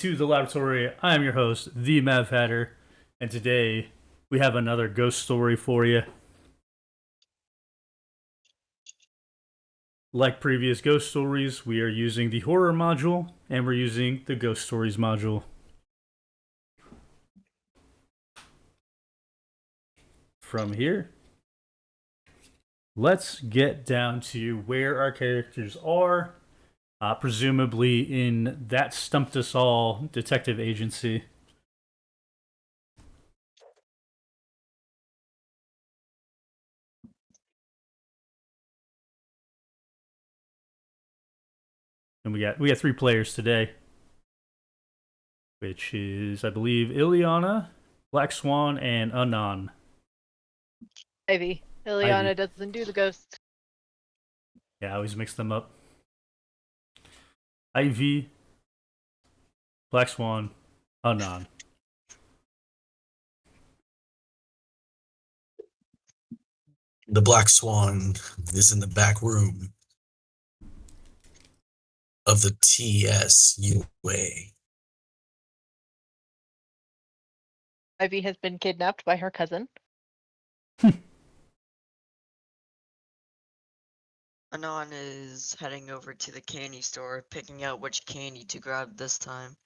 to the laboratory. I am your host, the Mav Hatter, and today we have another ghost story for you. Like previous ghost stories, we are using the horror module and we're using the ghost stories module. From here, let's get down to where our characters are, presumably in that Stumped Us All detective agency. And we got three players today, which is, I believe, Ileana, Black Swan, and Anon. Ivy. Ivy. Ileana doesn't do the ghosts. Yeah, I always mix them up. Ivy, Black Swan, Anon. The Black Swan is in the back room of the TSUA. Ivy has been kidnapped by her cousin. Anon is heading over to the candy store, picking out which candy to grab this time.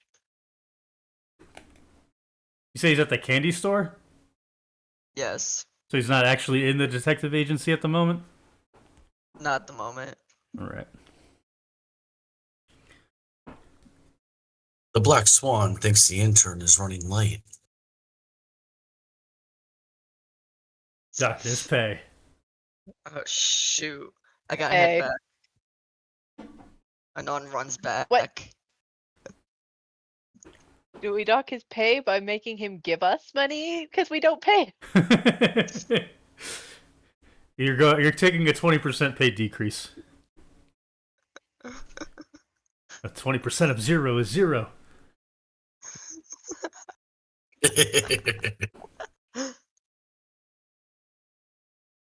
You say he's at the candy store? Yes, So he's not actually in the detective agency at the moment? not at the moment. Alright. The Black Swan thinks the intern is running late. Darkness pay. Oh shoot. I gotta Hey. head back. Anon runs back. What? Do we dock his pay by making him give us money? Because we don't pay. You're taking a 20% pay decrease. A 20% of 0 is 0.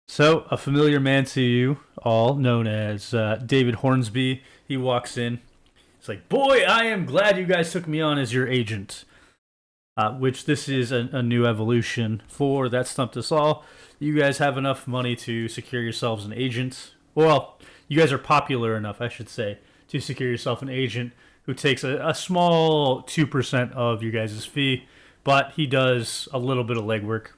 So, a familiar man to you all, known as David Hornsby, he walks in. It's like, boy, I am glad you guys took me on as your agent. Which this is a new evolution for that Stumped Us All. You guys have enough money to secure yourselves an agent. Well, you guys are popular enough, I should say, to secure yourself an agent who takes a small 2% of your guys' fee, but he does a little bit of legwork.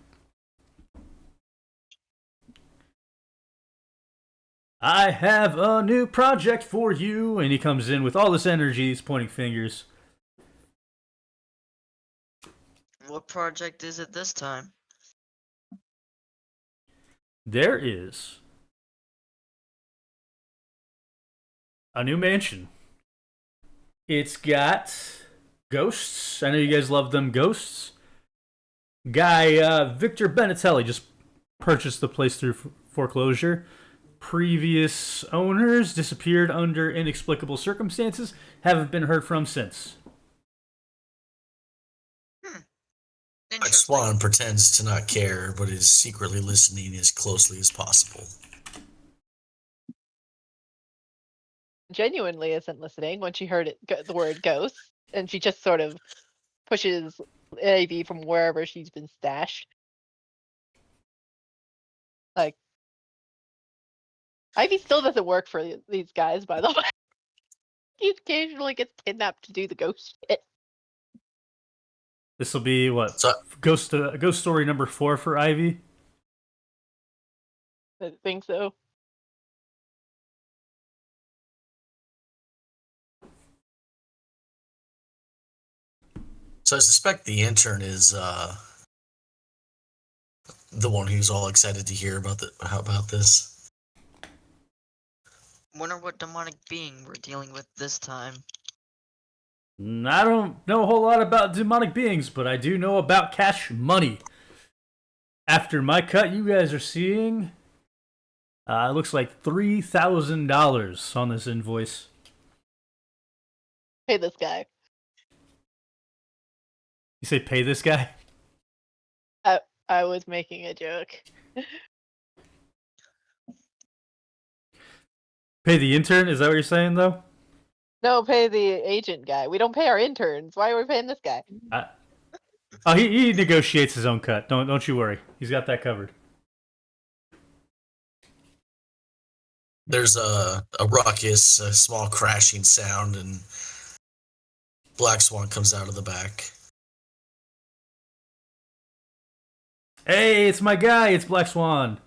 I have a new project for you, and he comes in with all this energy, he's pointing fingers. What project is it this time? There is a new mansion. It's got ghosts. I know you guys love them ghosts. Guy Victor Benatelli just purchased the place through foreclosure. Previous owners disappeared under inexplicable circumstances. Haven't been heard from since. Black Swan pretends to not care, but is secretly listening as closely as possible. Genuinely isn't listening when she heard the word ghost, and she just sort of pushes Ivy from wherever she's been stashed. Like, Ivy still doesn't work for these guys, by the way. He occasionally gets kidnapped to do the ghost shit. This will be what? So, Ghost story number 4 for Ivy. I think so. so I suspect the intern is the one who's all excited to hear about this. Wonder what demonic being we're dealing with this time. I don't know a whole lot about demonic beings, but I do know about cash money. After my cut, you guys are seeing, it looks like $3,000 on this invoice. Pay this guy. You say pay this guy? I was making a joke. Pay the intern? Is that what you're saying, though? No, pay the agent guy. We don't pay our interns. Why are we paying this guy? He negotiates his own cut. Don't you worry. He's got that covered. There's a ruckus, a small crashing sound, and Black Swan comes out of the back. Hey, it's my guy. It's Black Swan.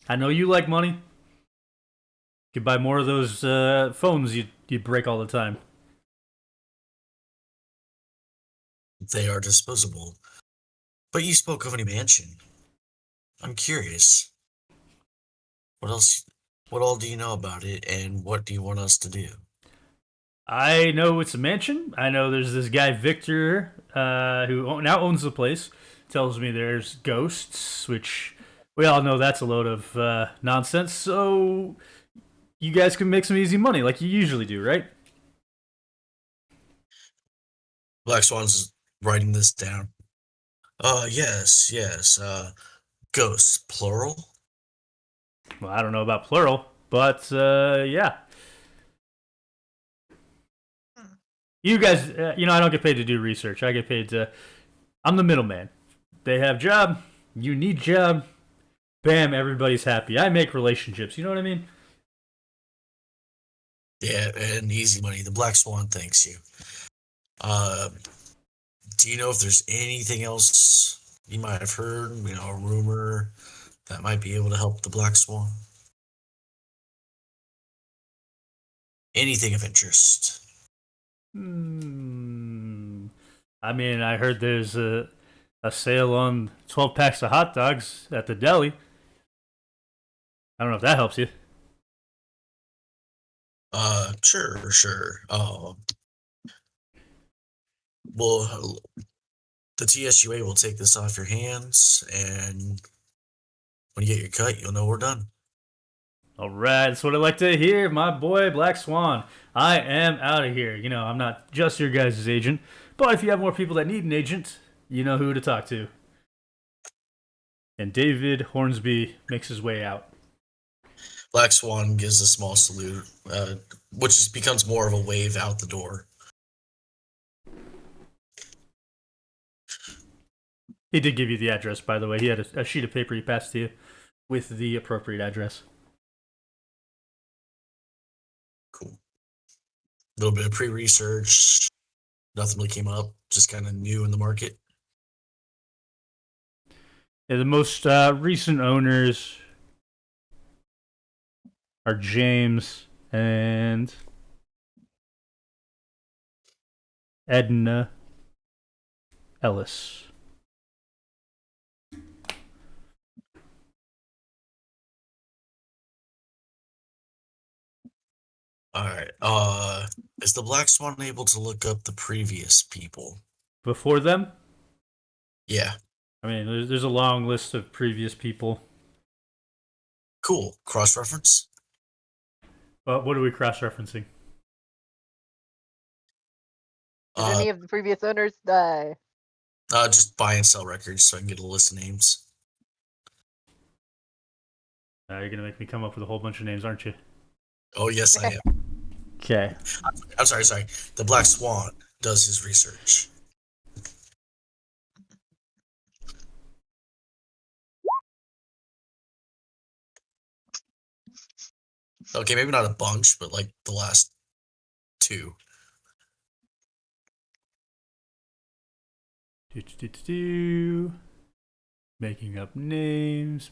I know you like money. You could buy more of those phones you break all the time. They are disposable. But you spoke of a mansion. I'm curious. What else? What all do you know about it, and what do you want us to do? I know it's a mansion. I know there's this guy Victor who now owns the place. Tells me there's ghosts, which we all know that's a load of nonsense. So you guys can make some easy money like you usually do, right? Black Swan's writing this down. Yes, yes. Ghosts, plural? Well, I don't know about plural, but yeah. You guys, I don't get paid to do research. I get paid to. I'm the middleman. They have job. You need job. Bam, everybody's happy. I make relationships. You know what I mean? Yeah, and easy money. The Black Swan thanks you. Do you know if there's anything else you might have heard, a rumor that might be able to help the Black Swan? Anything of interest? I mean, I heard there's a sale on 12 packs of hot dogs at the deli. I don't know if that helps you. Sure, sure. Well, the TSUA will take this off your hands, and when you get your cut, you'll know we're done. All right, that's what I like to hear, my boy Black Swan. I am out of here. I'm not just your guys' agent, but if you have more people that need an agent, you know who to talk to. And David Hornsby makes his way out. Black Swan gives a small salute, which becomes more of a wave out the door. He did give you the address, by the way. He had a sheet of paper he passed to you with the appropriate address. Cool. A little bit of pre-research. Nothing really came up. Just kind of new in the market. Yeah, the most recent owners are James and Edna Ellis. All right. Is the Black Swan able to look up the previous people? Before them? Yeah. I mean, there's a long list of previous people. Cool. Cross-reference? What are we cross-referencing? Did any of the previous owners die? Just buy and sell records so I can get a list of names. You're gonna make me come up with a whole bunch of names, aren't you? Oh, yes, I am. Okay. I'm sorry. The Black Swan does his research. Okay, maybe not a bunch, but like the last two. Making up names.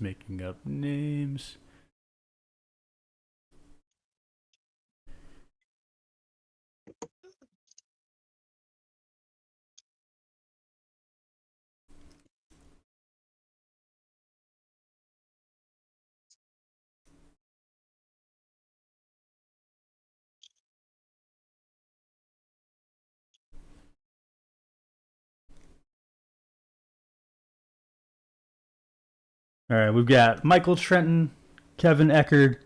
All right, we've got Michael Trenton, Kevin Eckerd,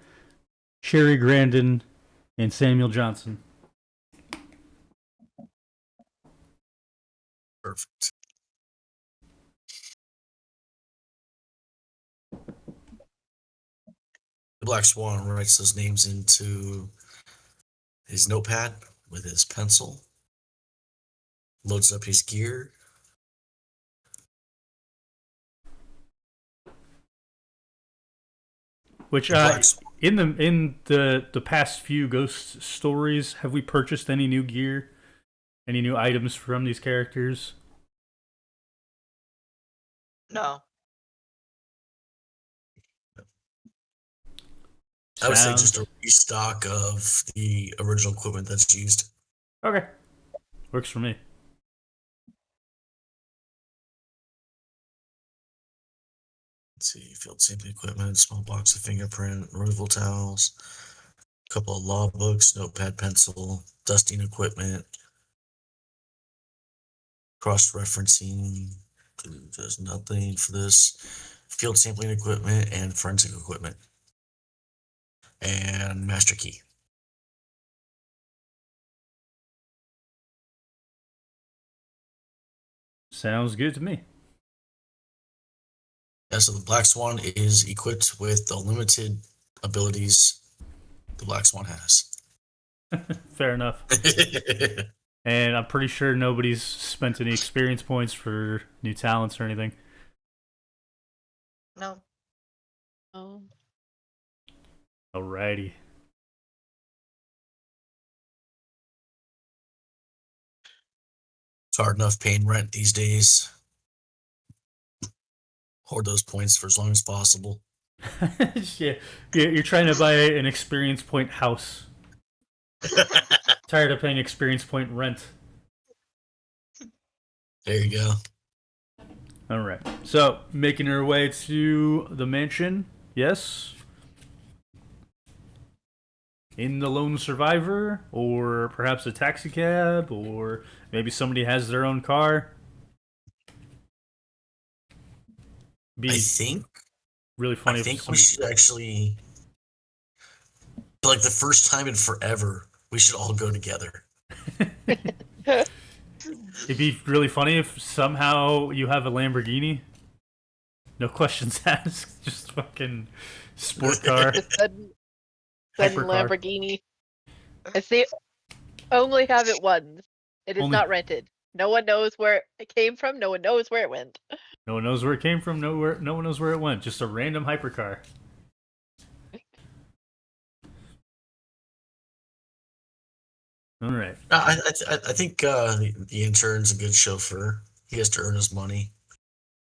Sherry Grandin, and Samuel Johnson. Perfect. The Black Swan writes those names into his notepad with his pencil, loads up his gear. Which The Black Swan, in the past few ghost stories, have we purchased any new gear, any new items from these characters? No. I would say just Sounds a restock of the original equipment that's used. okay. Works for me. Let's see, field sampling equipment, small box of fingerprint, removal towels, a couple of law books, notepad, pencil, dusting equipment, cross-referencing. There's nothing for this. Field sampling equipment and forensic equipment. And master key. Sounds good to me. Yeah, so the Black Swan is equipped with the limited abilities the Black Swan has. Fair enough. And I'm pretty sure nobody's spent any experience points for new talents or anything. No. Oh. Alrighty. It's hard enough paying rent these days. Hoard those points for as long as possible. Yeah, you're trying to buy an experience point house. Tired of paying experience point rent. There you go. All right. So, making our way to the mansion. Yes. In the lone survivor, or perhaps a taxi cab, or maybe somebody has their own car. Be I think really funny I if think we somebody. should actually, like the first time in forever, we should all go together. It'd be really funny if somehow you have a Lamborghini. No questions asked. Just fucking sport car. The sudden Hypercar. Lamborghini. I see. Only have it once. It is Only- not rented. No one knows where it came from. No one knows where it went. No one knows where it came from. No one knows where it went. Just a random hypercar. All right. I think the intern's a good chauffeur. He has to earn his money.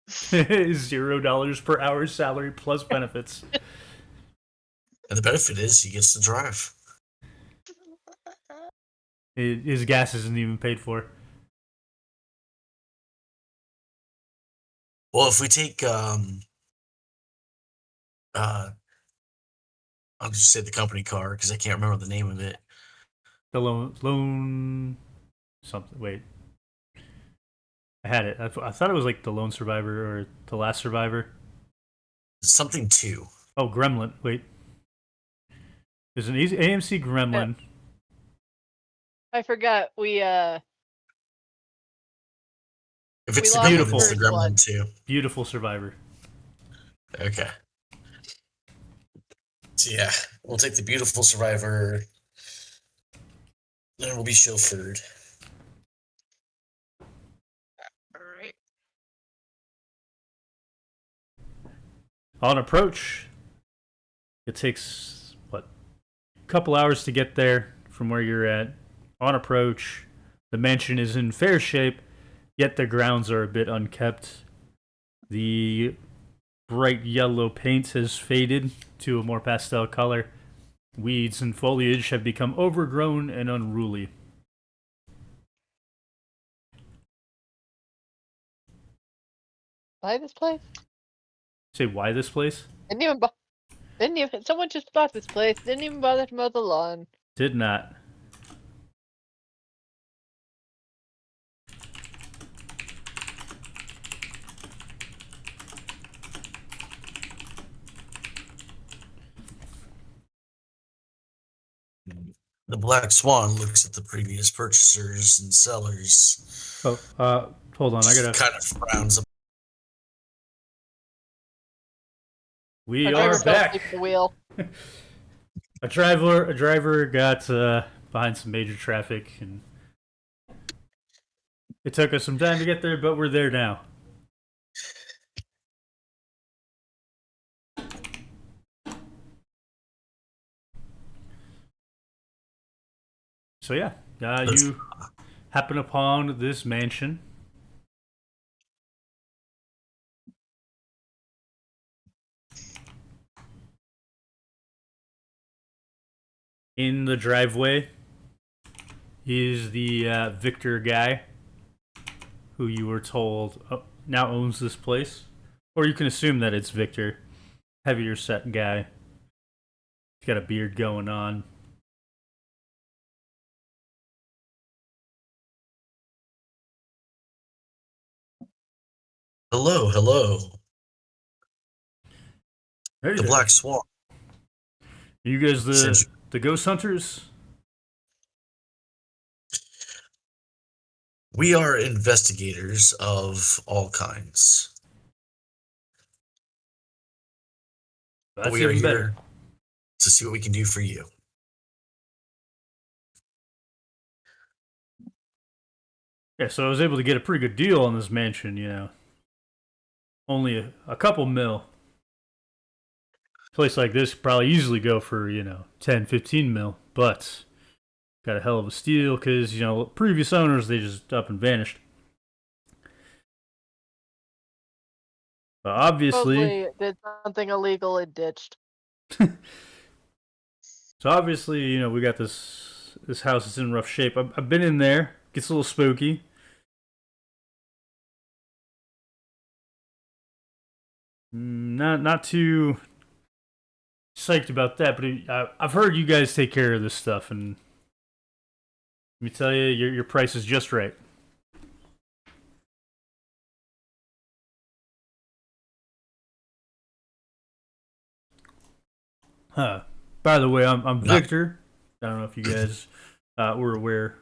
$0 per hour salary plus benefits. And the benefit is he gets to drive. His gas isn't even paid for. Well, if we take I'll just say the company car because I can't remember the name of it. The lone something. Wait, I had it. I thought it was like the lone survivor or the last survivor. Something 2. Oh, Gremlin. Wait, there's an AMC Gremlin. I forgot. If it's We the lost Gremlin, the it's the first one. Gremlin 2. Beautiful survivor. Okay. So yeah, we'll take the beautiful survivor. Then we'll be chauffeured. Alright. On approach, it takes a couple hours to get there from where you're at. On approach, the mansion is in fair shape, yet the grounds are a bit unkept. The bright yellow paint has faded to a more pastel color. Weeds and foliage have become overgrown and unruly. Buy this place? Say, why this place? Didn't even. Someone just bought this place. Didn't even bother to mow the lawn. Did not. The Black Swan looks at the previous purchasers and sellers. Oh, hold on. I gotta. Kind of frowns. We Our are driver fell back. asleep at the wheel. A driver got behind some major traffic, and it took us some time to get there, but we're there now. So yeah, you happen upon this mansion. In the driveway is the Victor guy who you were told now owns this place. Or you can assume that it's Victor. Heavier set guy. He's got a beard going on. Hello, hello. Hey The there. Black Swan. Are you guys Since the ghost hunters? we are investigators of all kinds, but That's we are even better. here to see what we can do for you. Yeah, so I was able to get a pretty good deal on this mansion, you know. Only a couple mil. A place like this could probably easily go for, 10, 15 mil. But got a hell of a steal because, previous owners, they just up and vanished. But obviously, Supposedly did something illegal and ditched. so obviously, we got this house is in rough shape. I've been in there. Gets a little spooky. Not too psyched about that, but I've heard you guys take care of this stuff, and let me tell you, your price is just right. Huh. By the way, I'm Not Victor. I don't know if you guys were aware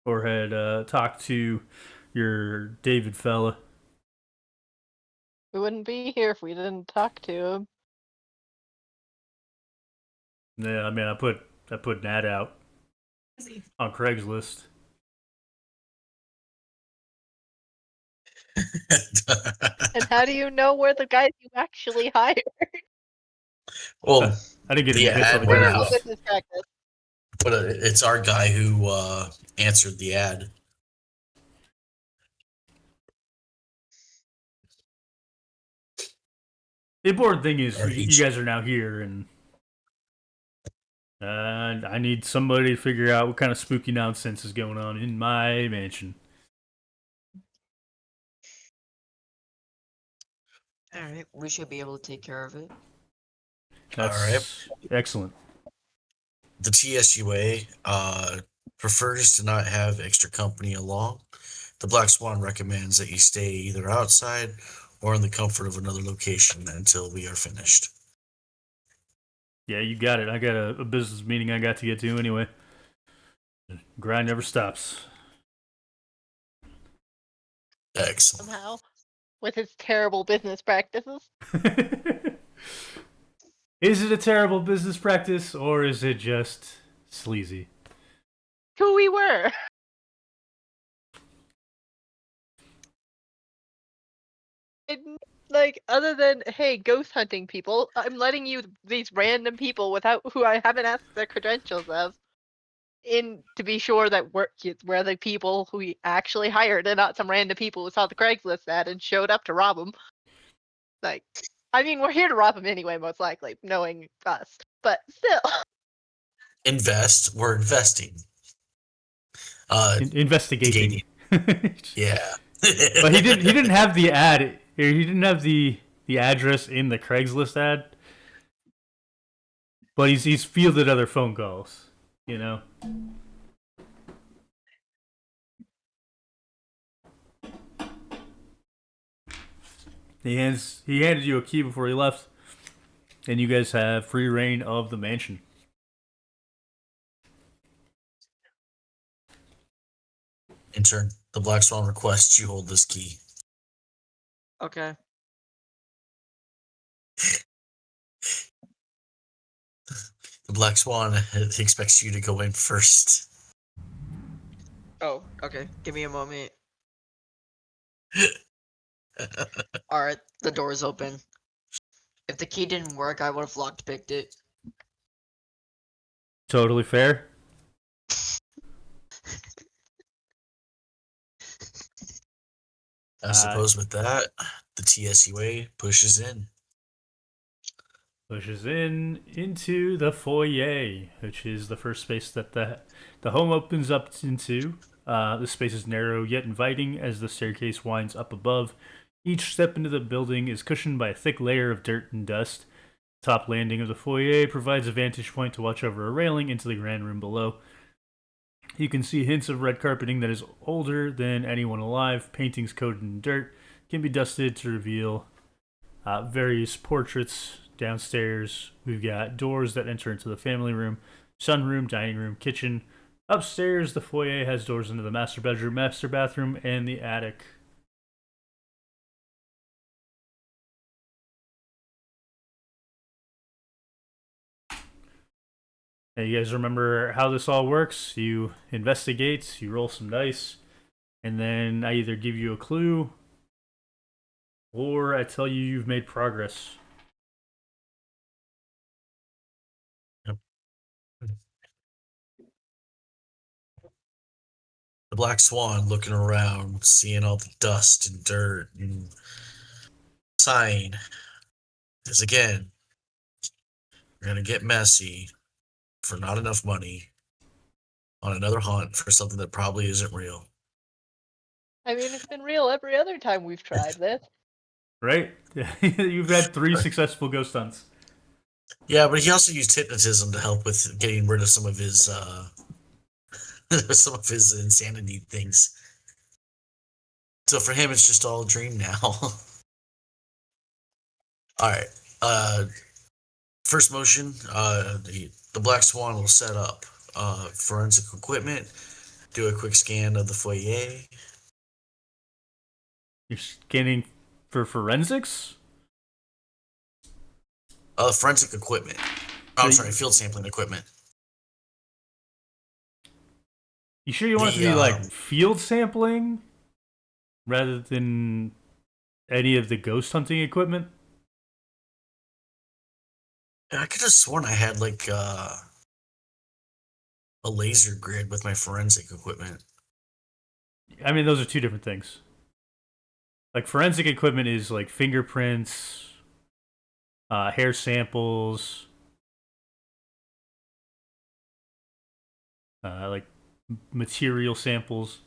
or had talked to your David fella. We wouldn't be here if we didn't talk to him. Yeah, I mean, I put an ad out on Craigslist. And how do you know we're the guys you actually hired? well, I didn't get the any hits on ad the went Terrible out, Craigslist. business practice. but it's our guy who answered the ad. The important thing is Or you guys are now here, and I need somebody to figure out what kind of spooky nonsense is going on in my mansion. All right, we should be able to take care of it. All right. That's excellent. The TSUA prefers to not have extra company along. The Black Swan recommends that you stay either outside or in the comfort of another location until we are finished. Yeah, you got it. I got a business meeting I got to get to anyway. Grind never stops. Excellent. Somehow. With his terrible business practices. Is it a terrible business practice or is it just sleazy? Who we were. And, like, other than, hey, ghost hunting people, I'm letting you these random people without who I haven't asked their credentials of in to be sure that we're the people who we actually hired and not some random people who saw the Craigslist ad and showed up to rob them. Like, I mean, we're here to rob them anyway, most likely, knowing us. But still. Invest. We're investing. Investigating. Yeah. But he didn't have the ad. He didn't have the address in the Craigslist ad. But he's fielded other phone calls. You know. He handed you a key before he left, and you guys have free reign of the mansion. Intern, the Black Swan requests you hold this key. Okay. The Black Swan expects you to go in first. Oh, okay. Give me a moment. Alright, the door's open. If the key didn't work, I would have lockpicked it. Totally fair. I suppose with that, the TSUA pushes in. Pushes in into the foyer, which is the first space that the home opens up into. The space is narrow yet inviting as the staircase winds up above. Each step into the building is cushioned by a thick layer of dirt and dust. The top landing of the foyer provides a vantage point to watch over a railing into the grand room below. You can see hints of red carpeting that is older than anyone alive. Paintings coated in dirt can be dusted to reveal various portraits. Downstairs, we've got doors that enter into the family room, sunroom, dining room, kitchen. Upstairs, the foyer has doors into the master bedroom, master bathroom, and the attic. Now, you guys remember how this all works? You investigate, you roll some dice, and then I either give you a clue or I tell you you've made progress. Yep. The Black Swan looking around, seeing all the dust and dirt, and sighing. Because again, we're going to get messy for not enough money on another hunt for something that probably isn't real. I mean, it's been real every other time we've tried this. Right? You've had 3 successful ghost hunts. Yeah, but he also used hypnotism to help with getting rid of some of his insanity things. So for him, it's just all a dream now. All right. First motion. The Black Swan will set up forensic equipment. Do a quick scan of the foyer. You're scanning for forensics? Forensic equipment. Oh, I'm sorry, field sampling equipment. You sure you want it to be like field sampling rather than any of the ghost hunting equipment? I could have sworn I had like a laser grid with my forensic equipment. I mean, those are 2 different things. Like forensic equipment is like fingerprints, hair samples, like material samples.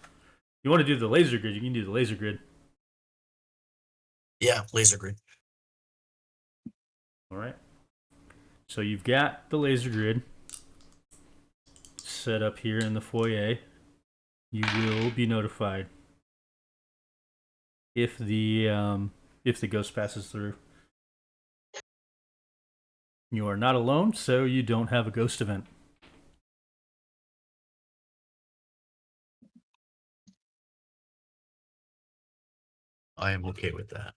You want to do the laser grid, you can do the laser grid. Yeah, laser grid. All right. So you've got the laser grid set up here in the foyer. You will be notified if the ghost passes through. You are not alone, so you don't have a ghost event. I am okay with that.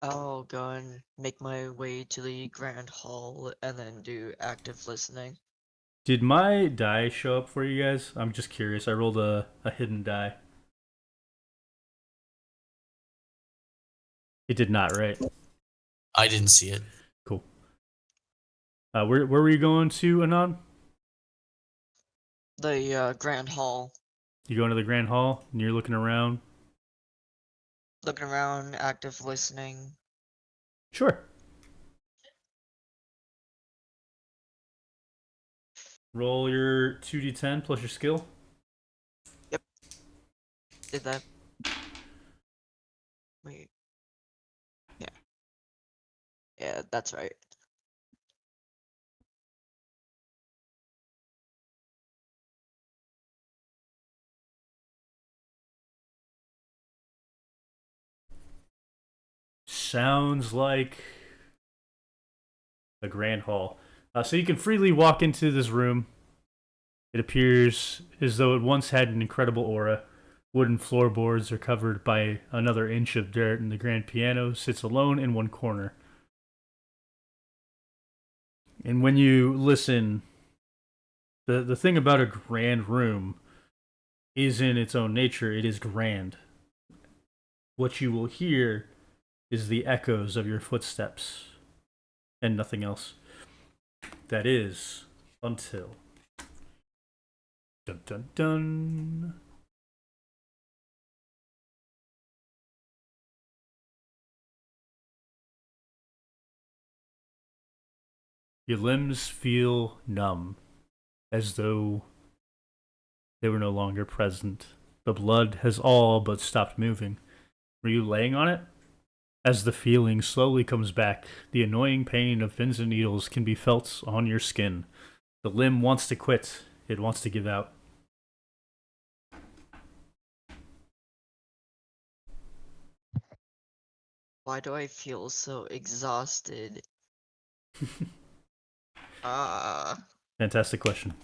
I'll go and make my way to the Grand Hall and then do active listening. Did my die show up for you guys? I'm just curious. I rolled a hidden die. It did not, right? I didn't see it. Cool. Where were you going to, Anon? The Grand Hall. You go into the Grand Hall and you're looking around. Looking around, active listening. Sure. Roll your 2d10 plus your skill. Yep. Did that. Wait. Yeah. Yeah, that's right. Sounds like a grand hall. So you can freely walk into this room. It appears as though it once had an incredible aura. Wooden floorboards are covered by another inch of dirt, and the grand piano sits alone in one corner. And when you listen, the thing about a grand room is in its own nature, it is grand. What you will hear is the echoes of your footsteps and nothing else. That is until. Dun dun dun. Your limbs feel numb, as though they were no longer present. The blood has all but stopped moving. Were you laying on it? As the feeling slowly comes back, the annoying pain of pins and needles can be felt on your skin. The limb wants to quit. It wants to give out. Why do I feel so exhausted? Ah. Fantastic question.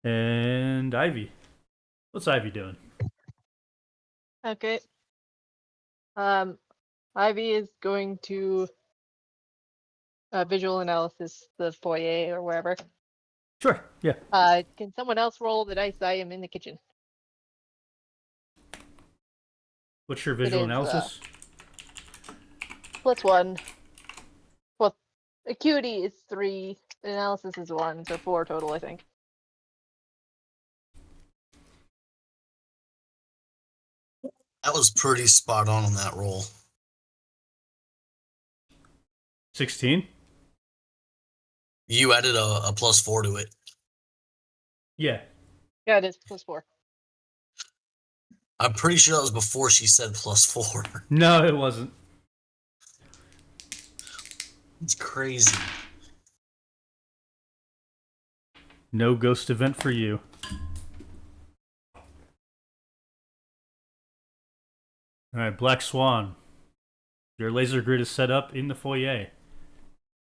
And Ivy. What's Ivy doing? Okay. Ivy is going to visual analysis the foyer or wherever. Sure, yeah. Can someone else roll the dice? I am in the kitchen. What's your It visual is analysis? +1. Well, acuity is 3. Analysis is 1, so 4 total, I think. That was pretty spot on that roll. 16? You added a +4 to it. Yeah. Yeah, it is +4. I'm pretty sure that was before she said +4. No, it wasn't. It's crazy. No ghost event for you. Alright, Black Swan. Your laser grid is set up in the foyer.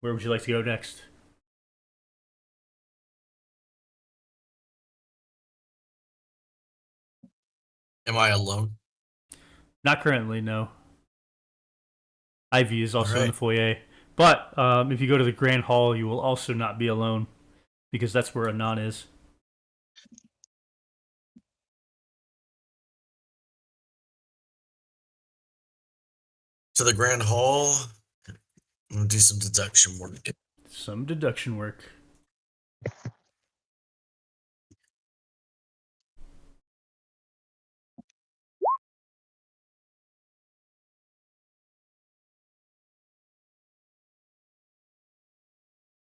Where would you like to go next? Am I alone? Not currently, no. Ivy is also in the Alright. foyer. But if you go to the Grand Hall, you will also not be alone. Because that's where Anon is. To the Grand Hall. I'm gonna do some deduction work. Some deduction work.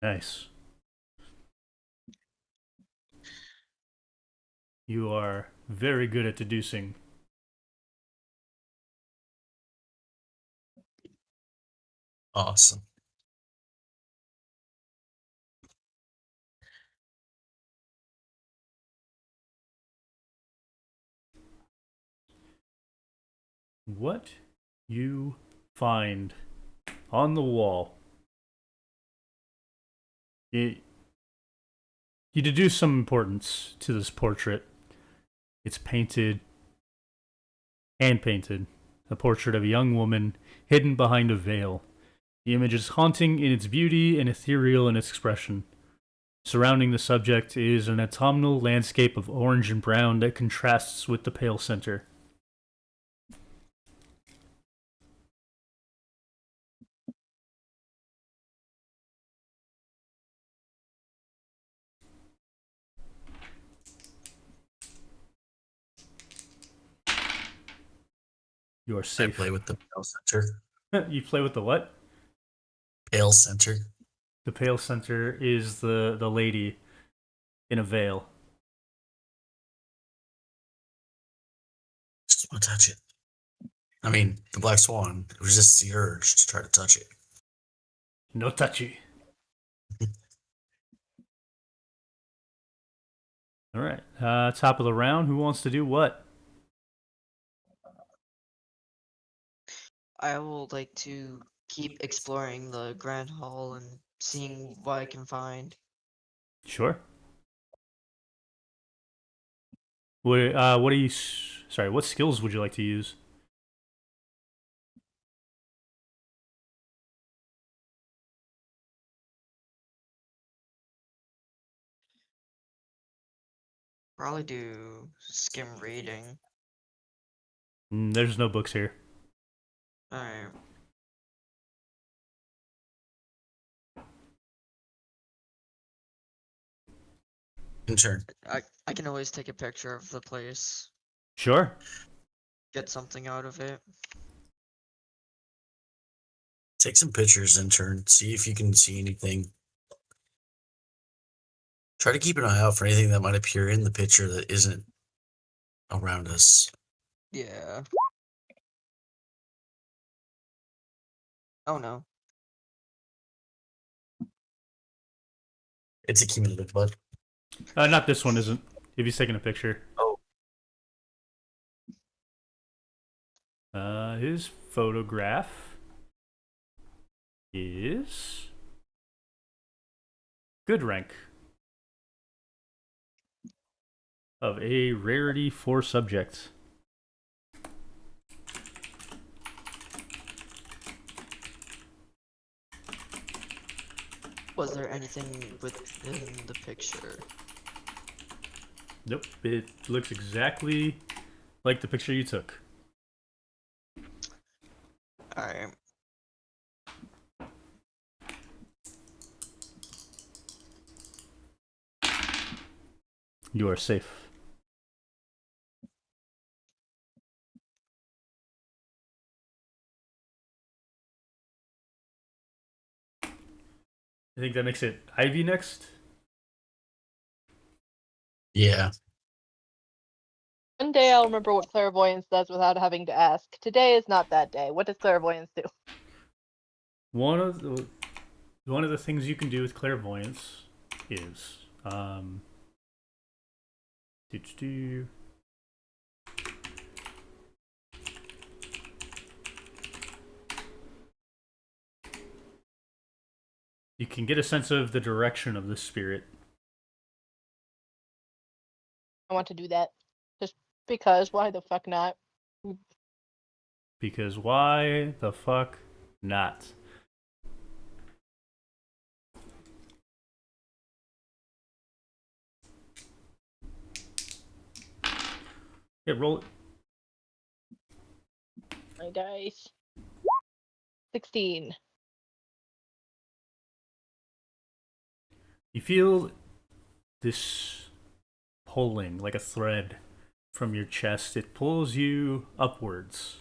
Nice. You are very good at deducing. Awesome. What you find on the wall. You deduce some importance to this portrait. It's painted, hand painted, a portrait of a young woman hidden behind a veil. The image is haunting in its beauty and ethereal in its expression. Surrounding the subject is an autumnal landscape of orange and brown that contrasts with the pale center. You are I safe. play with the pale center. You play with the what? Pale center. The pale center is the lady in a veil. Just want to touch it. I mean, the Black Swan. It was just the urge to try to touch it. No touchy. All right. Top of the round. Who wants to do what? I would like to keep exploring the Grand Hall and seeing what I can find. Sure. What are you? Sorry. What skills would you like to use? Probably do skim reading. There's no books here. Alright. Intern. I can always take a picture of the place. Sure. Get something out of it. Take some pictures, intern. See if you can see anything. Try to keep an eye out for anything that might appear in the picture that isn't around us. Yeah. Oh no. It's a cumulative, bud. Not this one isn't. If he's taking a picture. Oh. His photograph is good rank of a rarity 4 subject. Was there anything within the picture? Nope, it looks exactly like the picture you took. Alright. You are safe. I think that makes it Ivy next. Yeah. One day I'll remember what clairvoyance does without having to ask. Today is not that day. What does clairvoyance do? One of the things you can do with clairvoyance is you can get a sense of the direction of the spirit. I want to do that. Just because. Why the fuck not? Because why the fuck not? Yeah, roll it. My dice. 16. You feel this pulling like a thread from your chest. It pulls you upwards,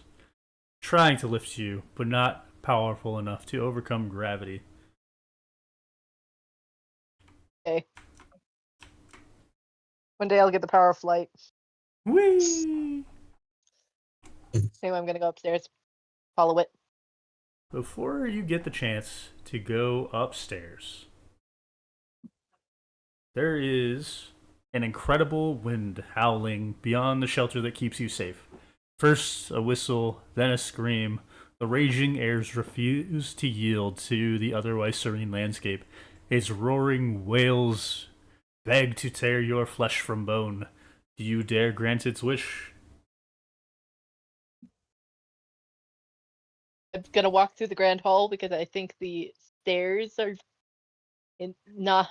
trying to lift you, but not powerful enough to overcome gravity. Okay. One day I'll get the power of flight. Whee! Anyway, I'm gonna go upstairs. Follow it. Before you get the chance to go upstairs, there is an incredible wind howling beyond the shelter that keeps you safe. First a whistle, then a scream. The raging airs refuse to yield to the otherwise serene landscape. Its roaring wails beg to tear your flesh from bone. Do you dare grant its wish? I'm gonna walk through the grand hall because I think the stairs are not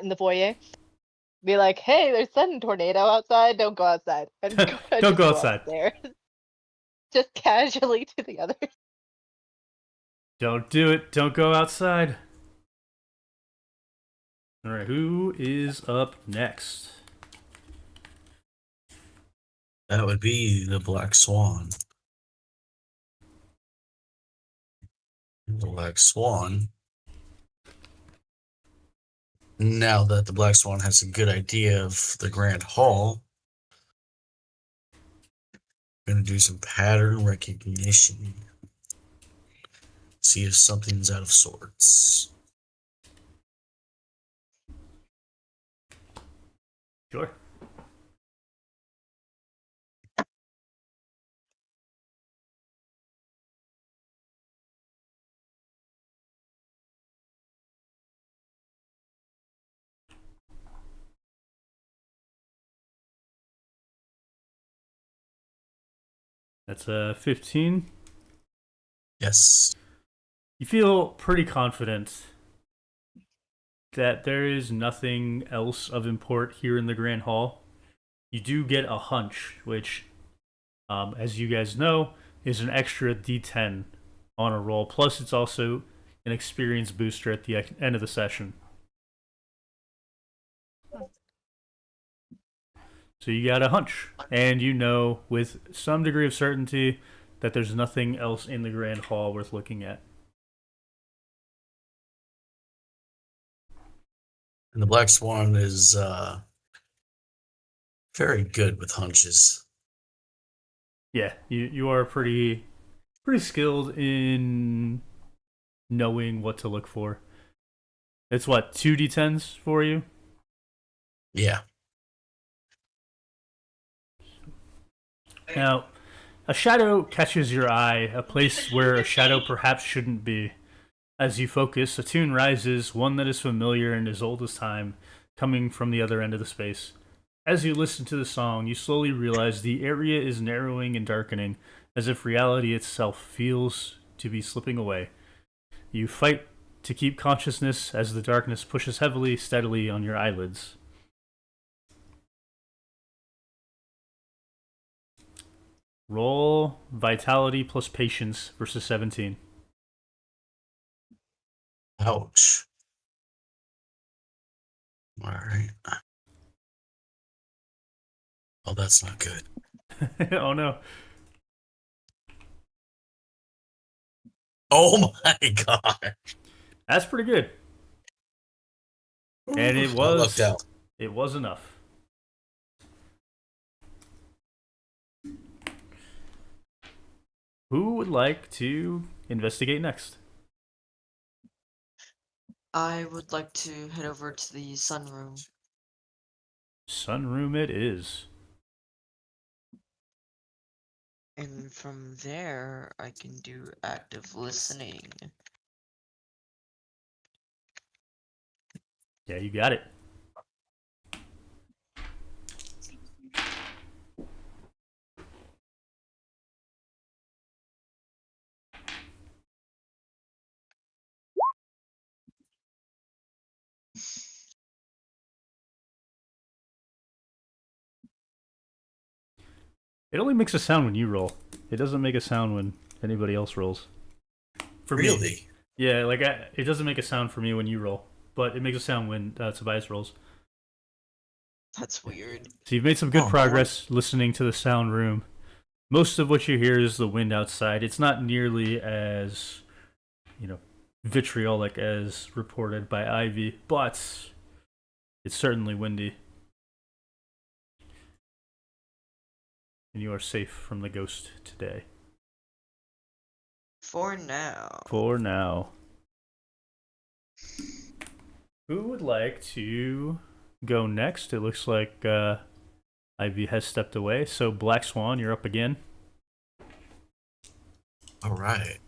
in the foyer. Be like, hey, there's sudden tornado outside. Don't go outside. And Don't go outside. Upstairs. Just casually to the other. Don't do it. Don't go outside. Alright, who is up next? That would be the Black Swan. The Black Swan. Now that the Black Swan has a good idea of the Grand Hall, I'm going to do some pattern recognition. See if something's out of sorts. Sure. That's a 15. Yes. You feel pretty confident that there is nothing else of import here in the Grand Hall. You do get a hunch, which, as you guys know, is an extra D10 on a roll. Plus, it's also an experience booster at the end of the session. So you got a hunch, and you know with some degree of certainty that there's nothing else in the Grand Hall worth looking at. And the Black Swan is very good with hunches. Yeah, you are pretty skilled in knowing what to look for. It's what, 2d10s for you? Yeah. Now, a shadow catches your eye, a place where a shadow perhaps shouldn't be. As you focus, a tune rises, one that is familiar and as old as time, coming from the other end of the space. As you listen to the song, you slowly realize the area is narrowing and darkening, as if reality itself feels to be slipping away. You fight to keep consciousness as the darkness pushes heavily, steadily on your eyelids. Roll vitality plus patience versus 17. Ouch. All right. Oh, that's not good. Oh no. Oh my god. That's pretty good. And I lucked out. it was enough. Who would like to investigate next? I would like to head over to the sunroom. Sunroom it is. And from there, I can do active listening. Yeah, you got it. It only makes a sound when you roll. It doesn't make a sound when anybody else rolls. For me. Really? Yeah, like it doesn't make a sound for me when you roll, but it makes a sound when Tobias rolls. That's weird. So you've made some good Oh, progress listening to the sound room. Most of what you hear is the wind outside. It's not nearly as, vitriolic as reported by Ivy, but it's certainly windy. And you are safe from the ghost today. For now. For now. Who would like to go next? It looks like Ivy has stepped away. So Black Swan, you're up again. All right.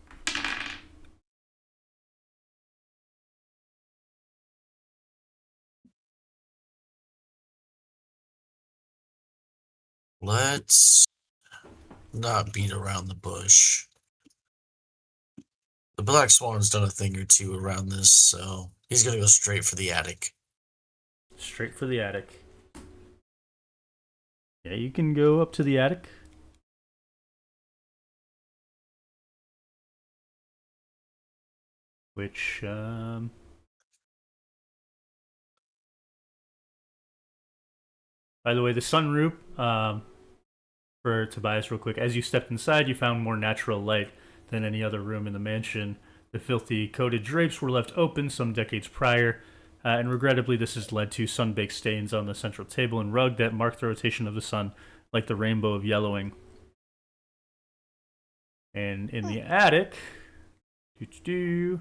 Let's not beat around the bush. The Black Swan's done a thing or two around this, so he's gonna go straight for the attic. Straight for the attic. Yeah, you can go up to the attic. Which, by the way, the sunroof, for Tobias, real quick, as you stepped inside, you found more natural light than any other room in the mansion. The filthy coated drapes were left open some decades prior, and regrettably, this has led to sun-baked stains on the central table and rug that mark the rotation of the sun, like the rainbow of yellowing. And in the attic, you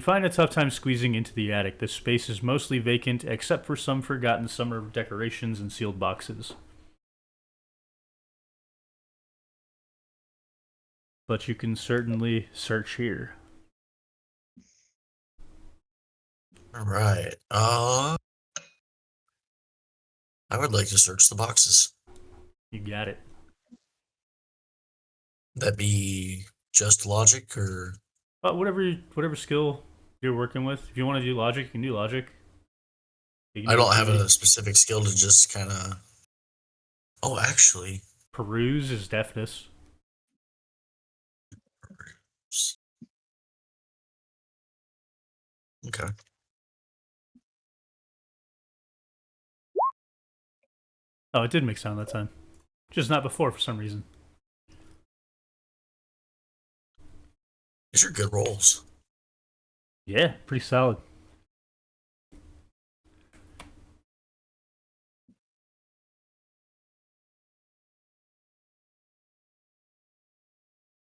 find a tough time squeezing into the attic. The space is mostly vacant, except for some forgotten summer decorations and sealed boxes. But you can certainly search here. All right. I would like to search the boxes. You got it. That be just logic or But whatever skill you're working with. If you want to do logic, you can do logic. I don't have a specific skill to just kind of. Oh, actually. Peruse is deafness. Okay. Oh, it did make sound that time. Just not before for some reason. These are good rolls. Yeah, pretty solid.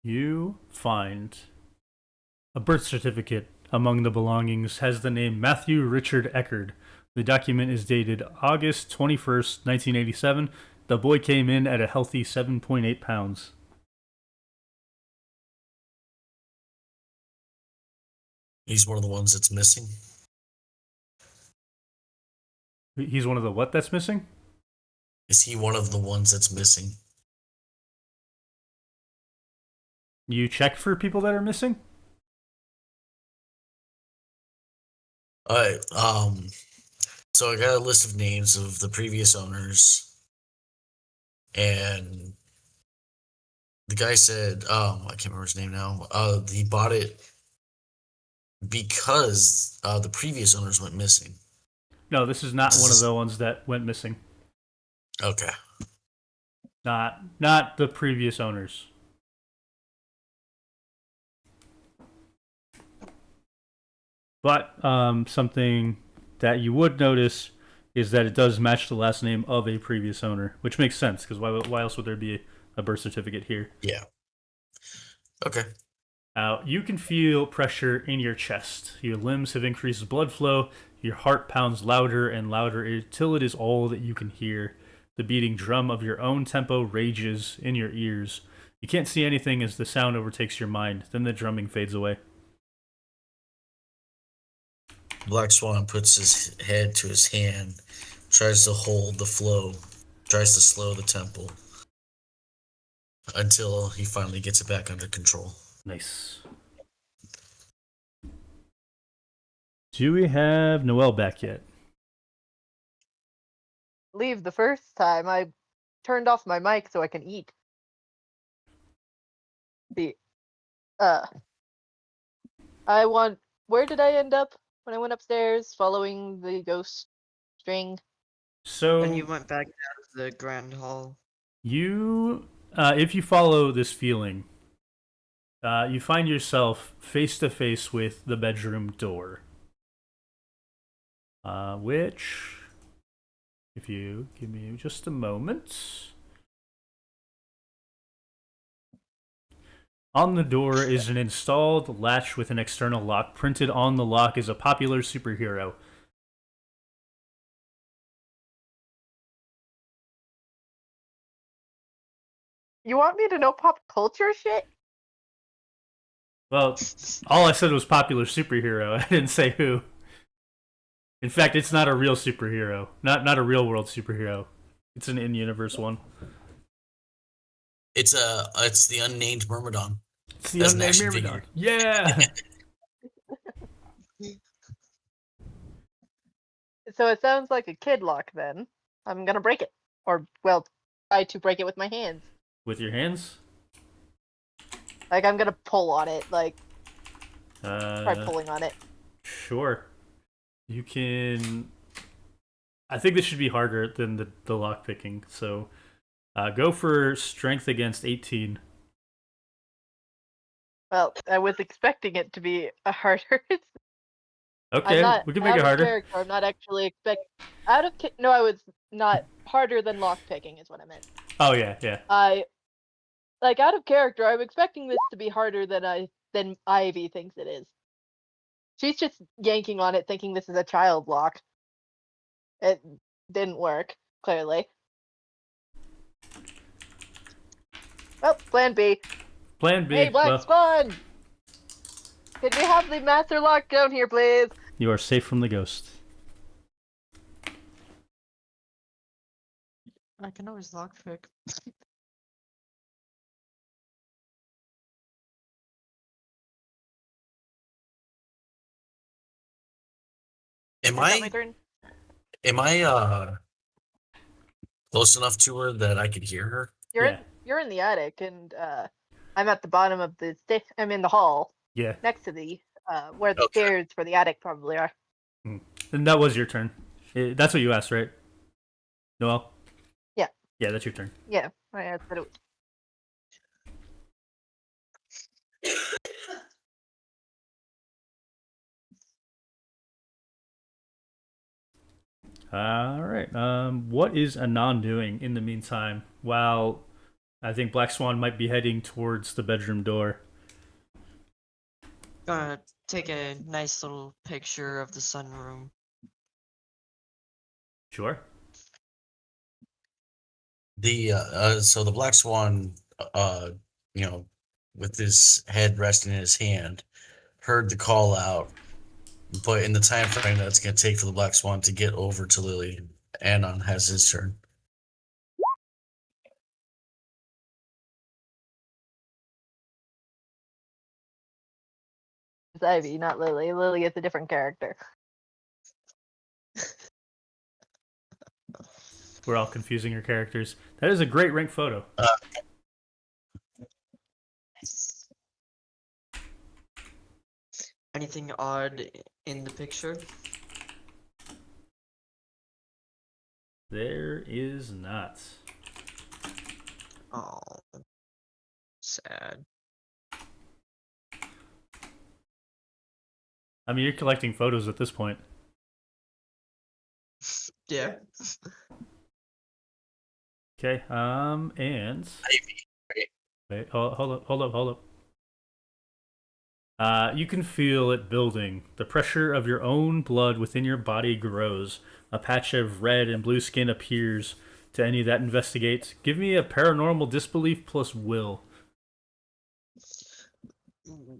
You find a birth certificate among the belongings has the name Matthew Richard Eckerd. The document is dated August 21st, 1987. The boy came in at a healthy 7.8 pounds. He's one of the ones that's missing. He's one of the what that's missing? Is he one of the ones that's missing? You check for people that are missing? Alright, so I got a list of names of the previous owners, and the guy said, I can't remember his name now. He bought it because the previous owners went missing. No, this is not one of the ones that went missing. Okay. Not the previous owners. But something that you would notice is that it does match the last name of a previous owner, which makes sense because why else would there be a birth certificate here? Yeah. Okay. You can feel pressure in your chest. Your limbs have increased blood flow. Your heart pounds louder and louder until it is all that you can hear. The beating drum of your own tempo rages in your ears. You can't see anything as the sound overtakes your mind. Then the drumming fades away. Black Swan puts his head to his hand, tries to hold the flow, tries to slow the tempo until he finally gets it back under control. Nice. Do we have Noelle back yet? Leave the first time. I turned off my mic so I can eat. Where did I end up when I went upstairs following the ghost string? So Then you went back down to the grand hall. you, if you follow this feeling, you find yourself face to face with the bedroom door. Which, if you give me just a moment. On the door is an installed latch with an external lock. Printed on the lock is a popular superhero. You want me to know pop culture shit? Well, all I said was popular superhero. I didn't say who. In fact, it's not a real superhero. Not a real world superhero. It's an in-universe one. It's the unnamed Myrmidon. It's the unnamed Myrmidon. Yeah. So it sounds like a kid lock then. I'm gonna break it. Or, well, try to break it with my hands. With your hands? Like, I'm gonna pull on it. Like, try pulling on it. Sure. You can. I think this should be harder than the lock picking. So, go for strength against 18. Well, I was expecting it to be a harder. Okay, we can make it harder. Character, I'm not actually No, I was not harder than lock picking is what I meant. Oh yeah. Out of character, I'm expecting this to be harder than Ivy thinks it is. She's just yanking on it, thinking this is a child lock. It didn't work, clearly. Oh, plan B. Plan B. Hey, Black Swan! Could we have the master lock down here, please? You are safe from the ghost. I can always lockpick. Am Is that I my turn? Am I close enough to her that I could hear her? Yeah. You're in the attic, and I'm at the bottom of the I'm in the hall Yeah. next to the where the Okay. stairs for the attic probably are. And that was your turn. That's what you asked, right? Noel? Yeah. Yeah, that's your turn. Yeah, I answered it. All right. What is Anon doing in the meantime? While I think Black Swan might be heading towards the bedroom door. Gonna take a nice little picture of the sunroom. Sure. So the Black Swan, uh, you know, with his head resting in his hand, heard the call out, but in the time frame that it's going to take for the Black Swan to get over to Lily, Anon has his turn. It's Ivy, not Lily. Lily is a different character. We're all confusing your characters. That is a great rank photo. Anything odd in the picture? There is not. Oh, sad. I mean, you're collecting photos at this point. Yeah. Okay. And wait, hold up. You can feel it building. The pressure of your own blood within your body grows. A patch of red and blue skin appears to any that investigate. Give me a paranormal disbelief plus will.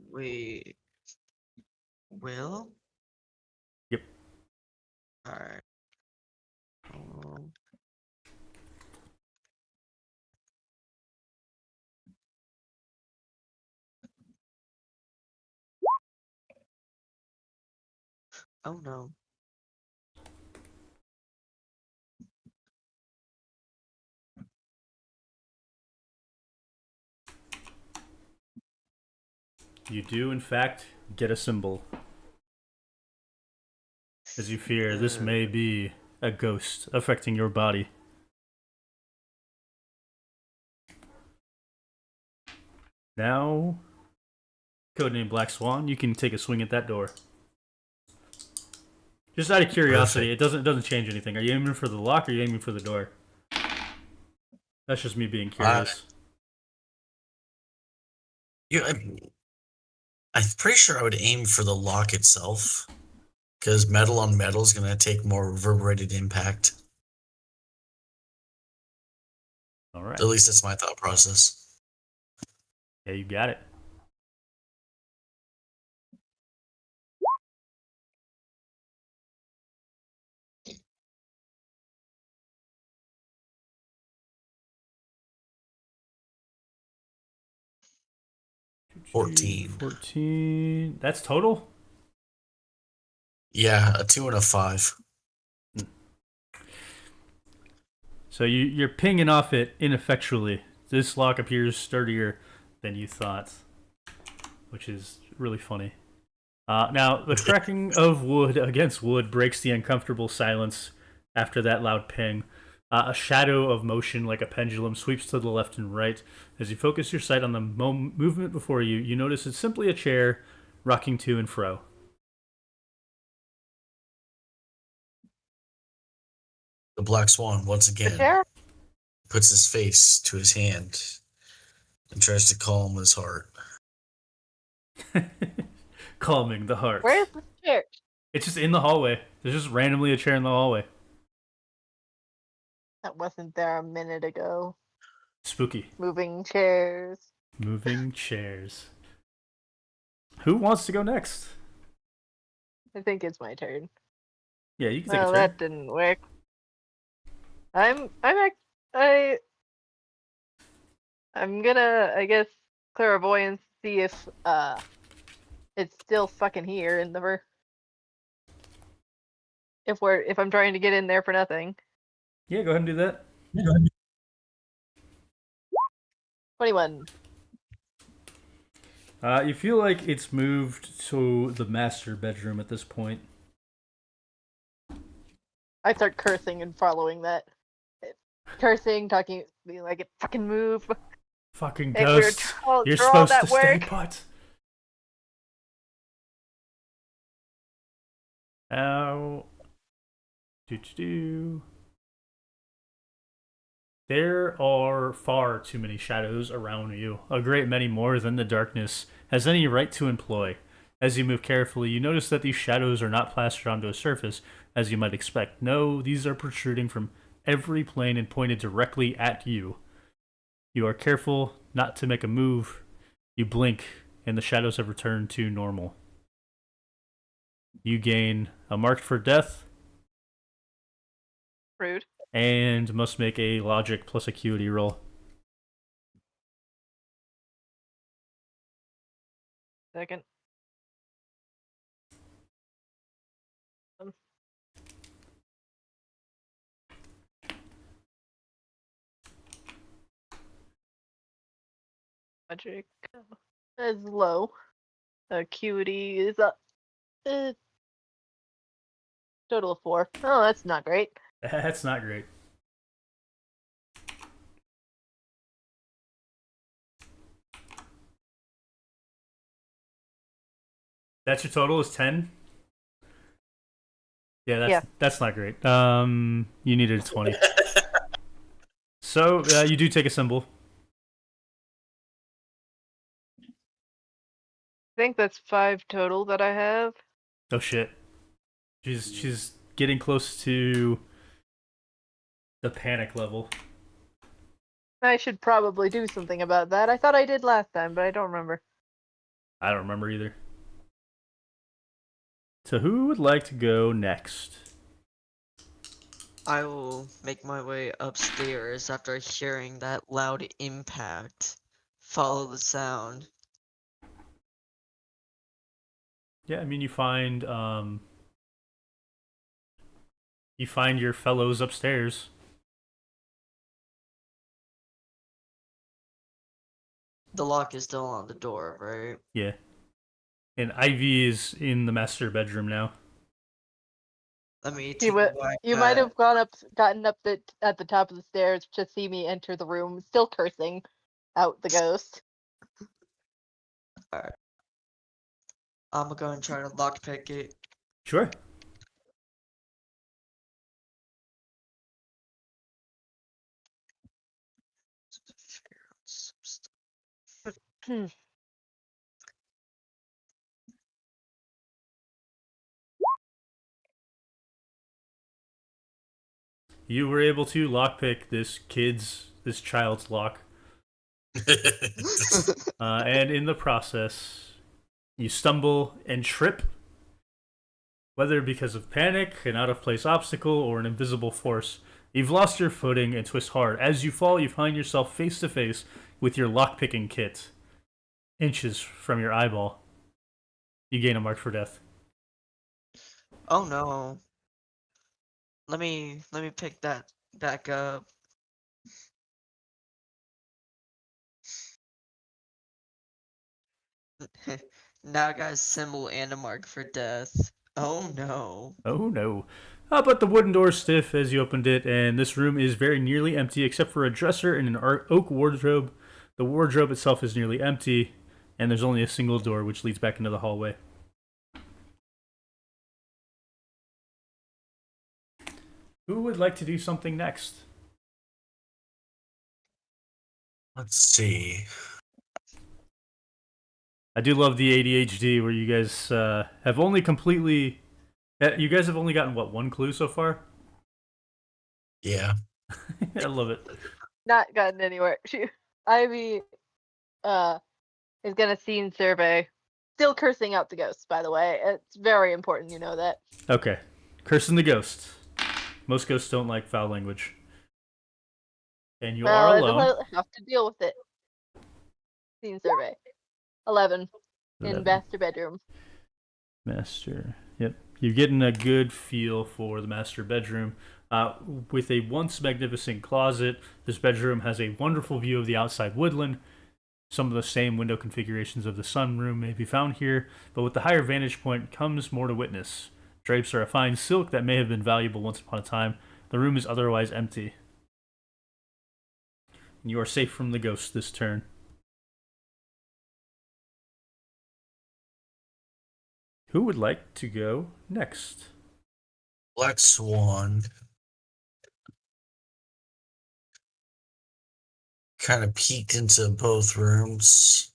Wait. Will? Yep. Alright. Oh no. You do, in fact, get a symbol. As you fear, this may be a ghost affecting your body. Now, codename Black Swan, you can take a swing at that door. Just out of curiosity, Perfect. it doesn't change anything. Are you aiming for the lock or are you aiming for the door? That's just me being curious. I'm pretty sure I would aim for the lock itself, because metal on metal is going to take more reverberated impact. All right. At least that's my thought process. Yeah, you got it. $14. 14. That's total? Yeah, a 2 and a 5. So you're pinging off it ineffectually. This lock appears sturdier than you thought, which is really funny. Now, the cracking of wood against wood breaks the uncomfortable silence after that loud ping. A shadow of motion like a pendulum sweeps to the left and right. As you focus your sight on the movement before you, you notice it's simply a chair rocking to and fro. The Black Swan, once The again, chair? puts his face to his hand and tries to calm his heart. Calming the heart. Where's the chair? It's just in the hallway. There's just randomly a chair in the hallway. That wasn't there a minute ago. Spooky. Moving chairs. Moving chairs. Who wants to go next? I think it's my turn. Yeah, you can take Well, a turn. that didn't work. I'm I I'm gonna, I guess, clairvoyance, see if it's still fucking here in the if I'm trying to get in there for nothing. Yeah, go ahead and do that. 21. You feel like it's moved to the master bedroom at this point. I start cursing and following that. Cursing, talking, being like, "It fucking move." Fucking Hey, we were ghosts. told You're for all supposed that to stay work. put. Now, do. There are far too many shadows around you, a great many more than the darkness has any right to employ. As you move carefully, you notice that these shadows are not plastered onto a surface, as you might expect. No, these are protruding from every plane and pointed directly at you. You are careful not to make a move. You blink, and the shadows have returned to normal. You gain a mark for death, Rude. and must make a logic plus acuity roll. Second. Logic is low. Acuity is up. Total of 4. Oh, that's not great. That's not great. That's your total is 10? Yeah, that's not great. You needed a 20. So, you do take a symbol. I think that's 5 total that I have. Oh shit. She's getting close to the panic level. I should probably do something about that. I thought I did last time, but I don't remember. I don't remember either. So who would like to go next? I will make my way upstairs after hearing that loud impact. Follow the sound. Yeah, I mean you find your fellows upstairs. The lock is still on the door, right? Yeah. And Ivy is in the master bedroom now. Let me You, take a whack you might at- have gotten up at the top of the stairs to see me enter the room, still cursing out the ghost. Alright. I'm gonna go and try to lockpick it. Sure. You were able to lockpick this child's lock. And in the process, you stumble and trip, whether because of panic, an out of place obstacle, or an invisible force. You've lost your footing and twist hard. As you fall, you find yourself face to face with your lockpicking kit, inches from your eyeball. You gain a mark for death. Oh no. Let me pick that back up. Now I got a symbol and a mark for death. Oh no. Oh no. But the wooden door is stiff as you opened it, and this room is very nearly empty except for a dresser and an oak wardrobe. The wardrobe itself is nearly empty, and there's only a single door which leads back into the hallway. Who would like to do something next? Let's see. I do love the ADHD where you guys have only completely. You guys have only gotten, what, one clue so far? Yeah. I love it. Not gotten anywhere. Ivy is gonna scene survey. Still cursing out the ghosts, by the way. It's very important you know that. Okay. Cursing the ghost. Most ghosts don't like foul language. And you are alone. Well, have to deal with it. Scene survey. 11. In 11. master bedroom. Master. Yep. You're getting a good feel for the master bedroom. With a once magnificent closet, this bedroom has a wonderful view of the outside woodland. Some of the same window configurations of the sunroom may be found here, but with the higher vantage point comes more to witness. Drapes are a fine silk that may have been valuable once upon a time. The room is otherwise empty. You are safe from the ghost this turn. Who would like to go next? Black Swan kind of peeked into both rooms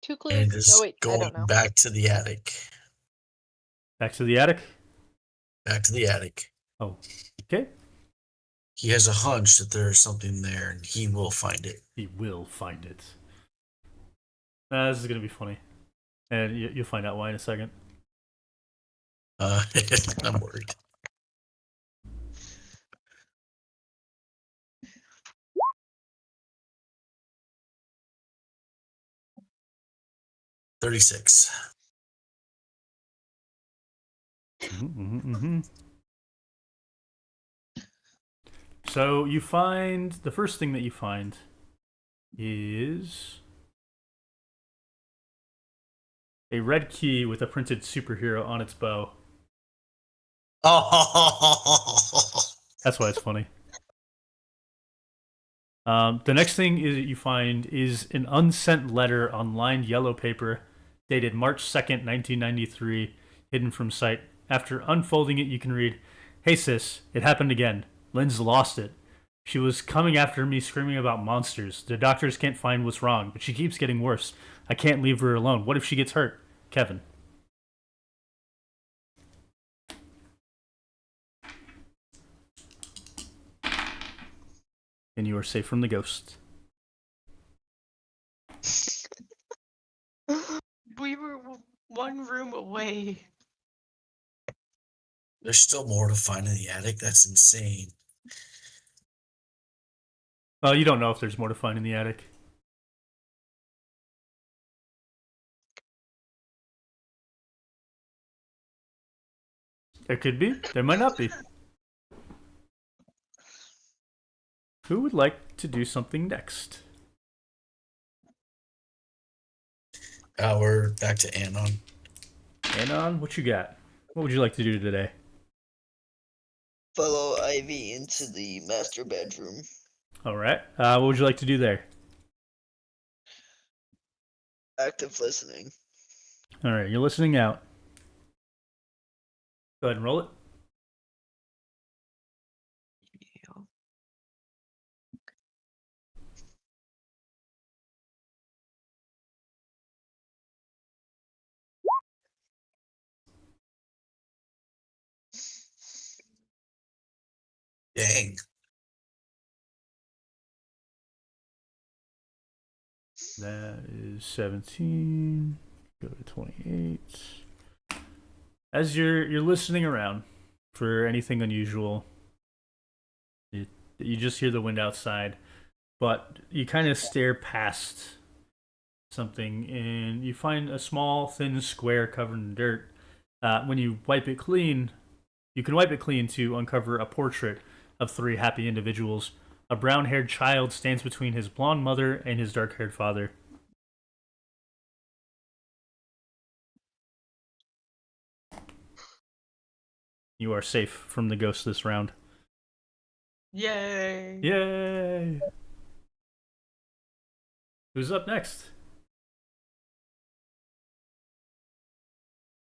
Two and clues. Oh is wait, I going don't know. back to the attic. Back to the attic? Back to the attic. Oh, okay. He has a hunch that there's something there and he will find it. He will find it. This is going to be funny. And you'll find out why in a second. I'm worried. $36. So you find the first thing that you find is a red key with a printed superhero on its bow. Oh, That's why it's funny. The next thing is that you find is an unsent letter on lined yellow paper dated March 2nd, 1993, hidden from sight. After unfolding it, you can read, "Hey sis, it happened again. Lynn's lost it. She was coming after me screaming about monsters. The doctors can't find what's wrong, but she keeps getting worse. I can't leave her alone. What if she gets hurt? Kevin." And you are safe from the ghost. We were one room away. there's still more to find in the attic. That's insane. You don't know if there's more to find in the attic. There could be. There might not be. Who would like to do something next? We're back to Anon. Anon, what you got? What would you like to do today? Follow Ivy into the master bedroom. All right. What would you like to do there? Active listening. All right. You're listening out. Go ahead and roll it. Dang. That is 17. Go to 28. As you're listening around for anything unusual, you just hear the wind outside, but you kind of stare past something and you find a small, thin square covered in dirt. When you wipe it clean, you can wipe it clean to uncover a portrait of three happy individuals. A brown-haired child stands between his blonde mother and his dark-haired father. You are safe from the ghost this round. Yay! Yay! Who's up next?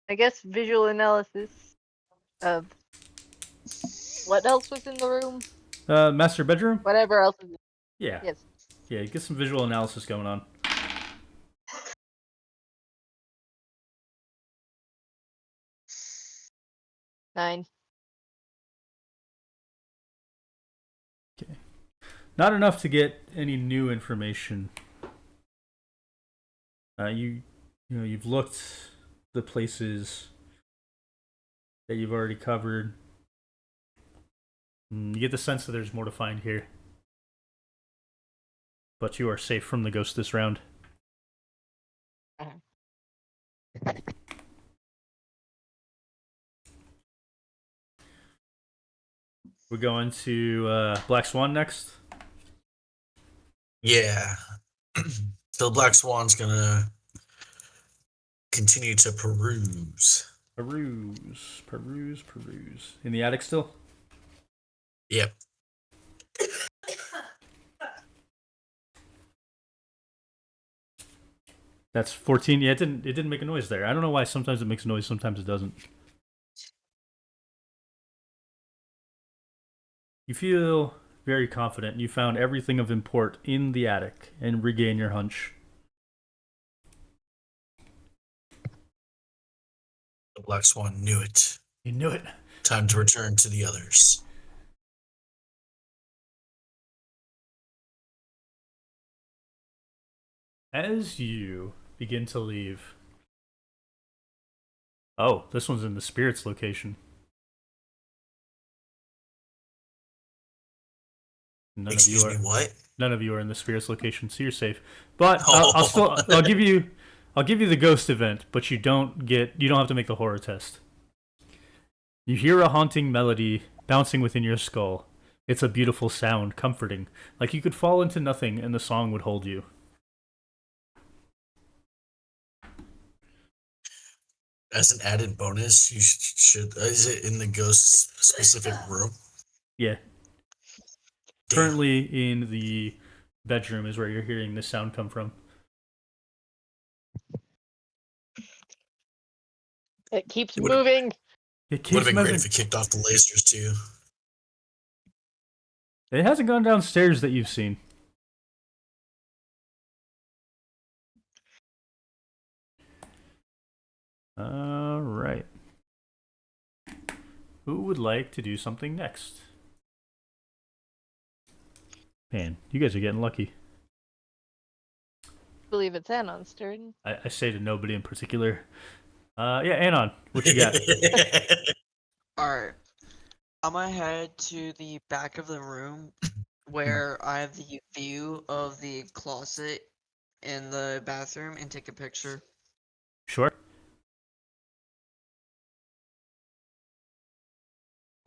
I guess visual analysis of what else was in the room? Master bedroom? Whatever else is. Yeah. Yes. Yeah, get some visual analysis going on. Nine. Okay. Not enough to get any new information. You've looked the places that you've already covered. You get the sense that there's more to find here. But you are safe from the ghost this round. We're going to Black Swan next. Yeah. So the Black Swan's gonna continue to peruse. Peruse. In the attic still? Yep. That's 14. Yeah, it didn't make a noise there. I don't know why sometimes it makes a noise, sometimes it doesn't. You feel very confident. You found everything of import in the attic and regain your hunch. The Black Swan knew it. You knew it. Time to return to the others. As you begin to leave. Oh, this one's in the spirits location. Excuse me, what? None of you are in the spirits location, so you're safe. But I'll give you the ghost event, but you don't have to make the horror test. You hear a haunting melody bouncing within your skull. It's a beautiful sound, comforting, like you could fall into nothing and the song would hold you. As an added bonus, you should is it in the ghost specific room? Yeah. Damn. Currently in the bedroom is where you're hearing this sound come from. It keeps It would've- moving. It Would keeps have been great moving. if it kicked off the lasers too. It hasn't gone downstairs that you've seen. All right. Who would like to do something next? Man, you guys are getting lucky. I believe it's Anon's turn. I say to nobody in particular. Yeah, Anon, what you got? Alright. I'm gonna head to the back of the room where I have the view of the closet in the bathroom and take a picture. Sure.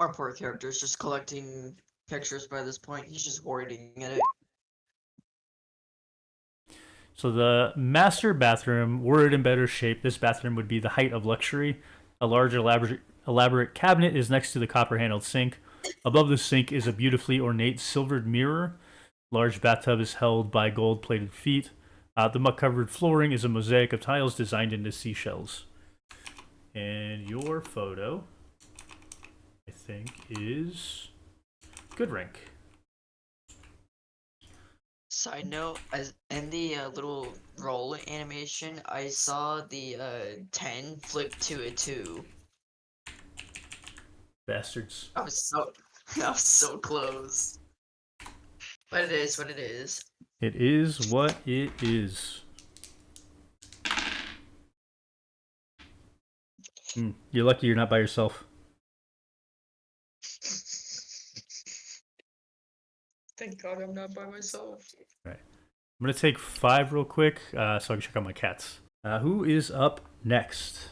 Our poor character's just collecting pictures by this point. He's just hoarding it. So the master bathroom, were it in better shape, this bathroom would be the height of luxury. A large elaborate cabinet is next to the copper-handled sink. Above the sink is a beautifully ornate silvered mirror. Large bathtub is held by gold-plated feet. The muck-covered flooring is a mosaic of tiles designed into seashells. And your photo, I think, is good rank. Side note, as in the little roll animation, I saw the 10 flip to a 2. Bastards. I was so close. But it is what it is. It is what it is. You're lucky you're not by yourself. Thank God I'm not by myself. Right. I'm going to take 5 real quick so I can check out my cats. Who is up next?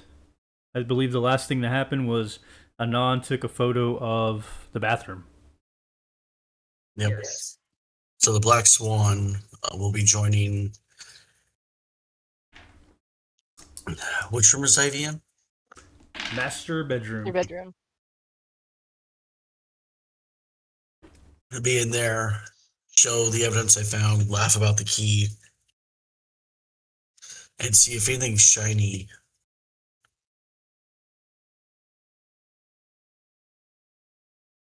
I believe the last thing that happened was Anon took a photo of the bathroom. Yep. Yes. So the Black Swan will be joining. Which room is Ivy in? Master bedroom. Your bedroom. He'll be in there, show the evidence I found, laugh about the key, and see if anything shiny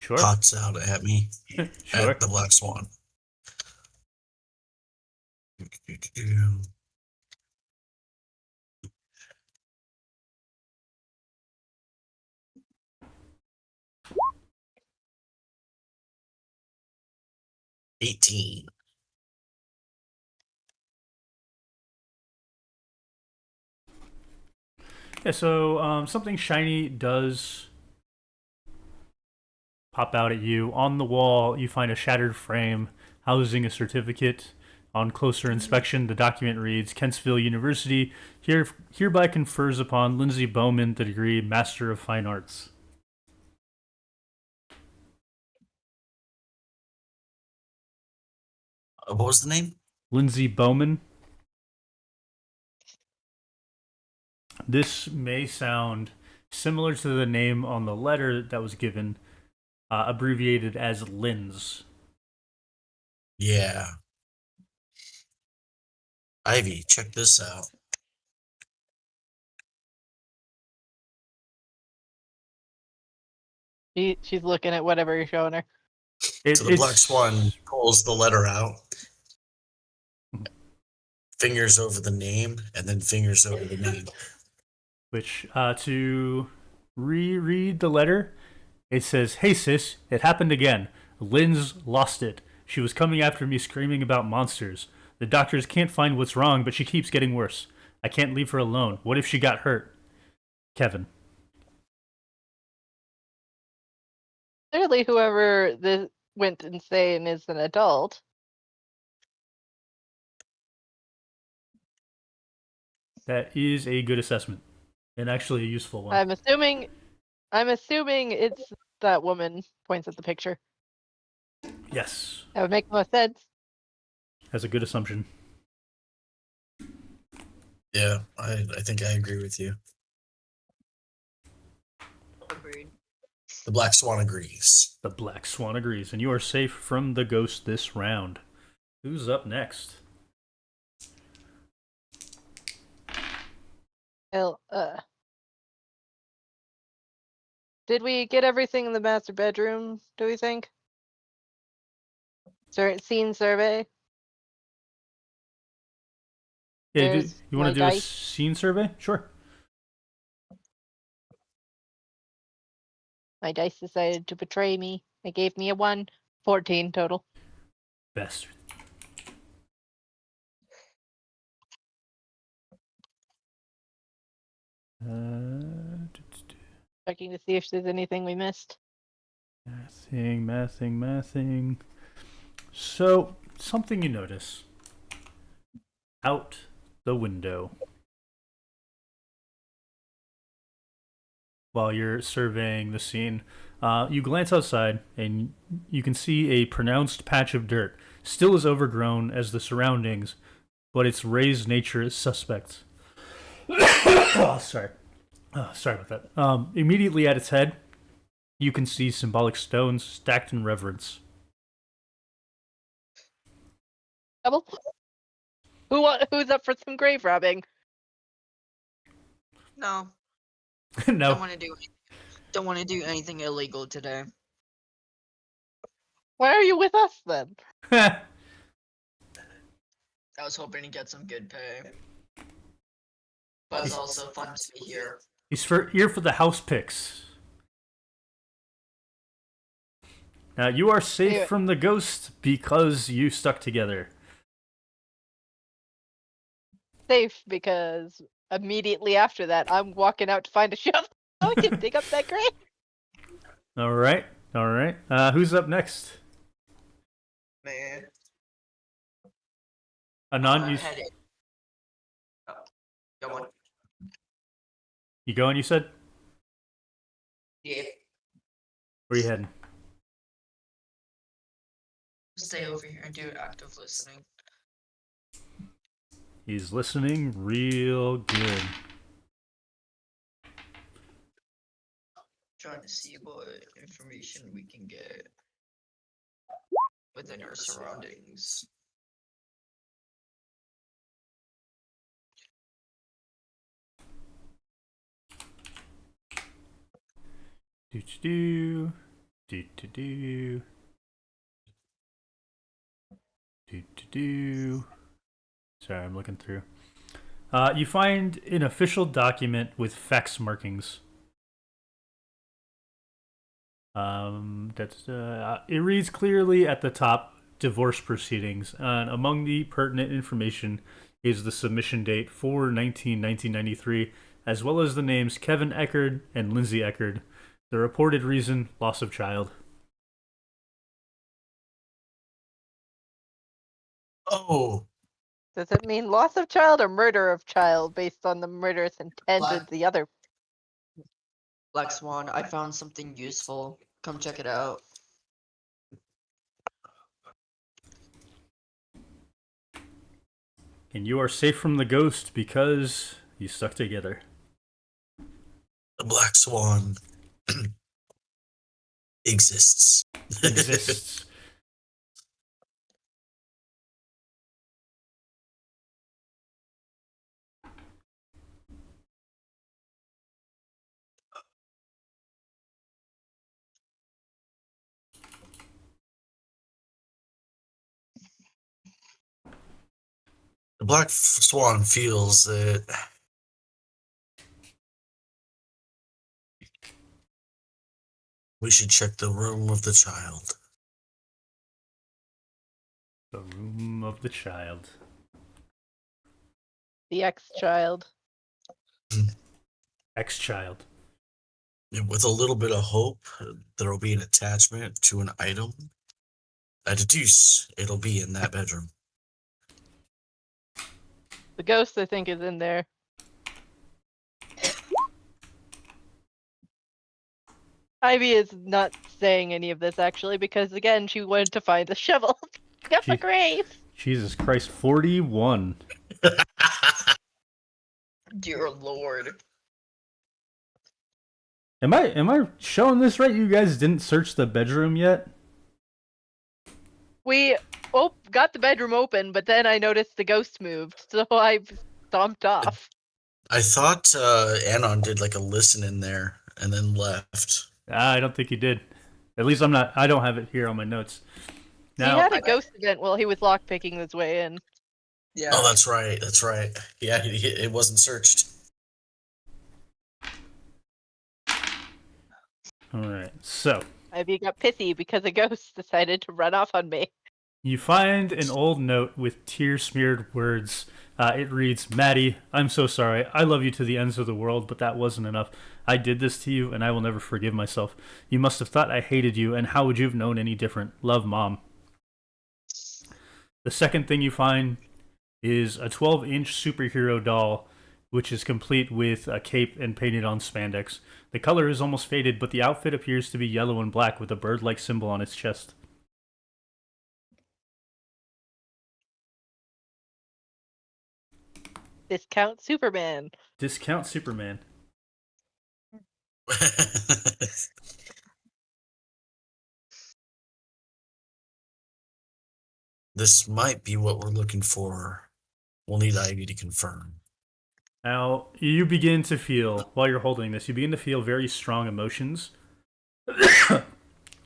Sure. pops out at me Sure. at the Black Swan. 18. Yeah, so something shiny does pop out at you. On the wall, you find a shattered frame housing a certificate. On closer inspection, the document reads, Kentsville University hereby confers upon Lindsay Bowman the degree Master of Fine Arts. What was the name? Lindsay Bowman. This may sound similar to the name on the letter that was given, abbreviated as LINS. Yeah. Ivy, check this out. She's looking at whatever you're showing her. So the Black Swan pulls the letter out, fingers over the name, and then fingers over the name. Which, to reread the letter, it says, Hey sis, it happened again. Lynn's lost it. She was coming after me screaming about monsters. The doctors can't find what's wrong, but she keeps getting worse. I can't leave her alone. What if she got hurt? Kevin. Clearly, whoever this went insane is an adult. That is a good assessment, and actually a useful one. I'm assuming it's that woman. Points at the picture. Yes. That would make most sense. That's a good assumption. Yeah, I think I agree with you. Agreed. The Black Swan agrees. The Black Swan agrees, and you are safe from the ghost this round. Who's up next? Well, did we get everything in the master bedroom, do we think? Scene survey? Yeah, There's you want my to do a dice. scene survey? Sure. My dice decided to betray me. It gave me a 1. 14 total. Bastard. Checking to see if there's anything we missed. Mathing. So, something you notice. Out the window. While you're surveying the scene, you glance outside and you can see a pronounced patch of dirt, still as overgrown as the surroundings, but its raised nature is suspect. Sorry about that. Immediately at its head, you can see symbolic stones stacked in reverence. Double? Who's up for some grave robbing? No, No. don't want to do anything illegal today. Why are you with us then? I was hoping to get some good pay, but it's also fun to be here. He's here for the house picks. Now, you are safe Anyway. from the ghost because you stuck together. Safe, because immediately after that, I'm walking out to find a shovel. I can dig up that grave. All right. Who's up next? Man. Anon, Go on. you going, you said? Yeah. Where you heading? Stay over here and do active listening. He's listening real good. Trying to see what information we can get within our surroundings. Do. Sorry, I'm looking through. You find an official document with fax markings. It reads clearly at the top, divorce proceedings, and among the pertinent information is the submission date 4/19/1993, as well as the names Kevin Eckerd and Lindsay Eckerd. The reported reason, loss of child. Oh, Oh, Does it mean loss of child or murder of child based on the murderous intent of the other? Black Swan, I found something useful. Come check it out. And you are safe from the ghost because you stuck together. the black swan exists. Exists. The black swan feels that we should check the room of the child. The room of the child. The ex-child. Ex-child. And with a little bit of hope, there will be an attachment to an item. I deduce it'll be in that bedroom. The ghost, I think, is in there. Ivy is not saying any of this, actually, because, again, she wanted to find a shovel. Get the She- grave! Jesus Christ, 41. Dear Lord. Am I showing this right? You guys didn't search the bedroom yet? We got the bedroom open, but then I noticed the ghost moved, so I stomped off. I thought Anon did like a listen in there and then left. I don't think he did. At least I don't have it here on my notes. Now, He had a ghost event while he was lockpicking his way in. Yeah. Oh, that's right. That's right. Yeah, it wasn't searched. alright, so Ivy got pissy because a ghost decided to run off on me. you find an old note with tear-smeared words. It reads, Maddie, I'm so sorry. I love you to the ends of the world, but that wasn't enough. I did this to you, and I will never forgive myself. You must have thought I hated you, and how would you have known any different? Love, Mom. The second thing you find is a 12-inch superhero doll, which is complete with a cape and painted on spandex. The color is almost faded, but the outfit appears to be yellow and black with a bird-like symbol on its chest. Discount Superman. Discount Superman. This might be what we're looking for. We'll need Ivy to confirm. Now, you begin to feel, while you're holding this, you begin to feel very strong emotions.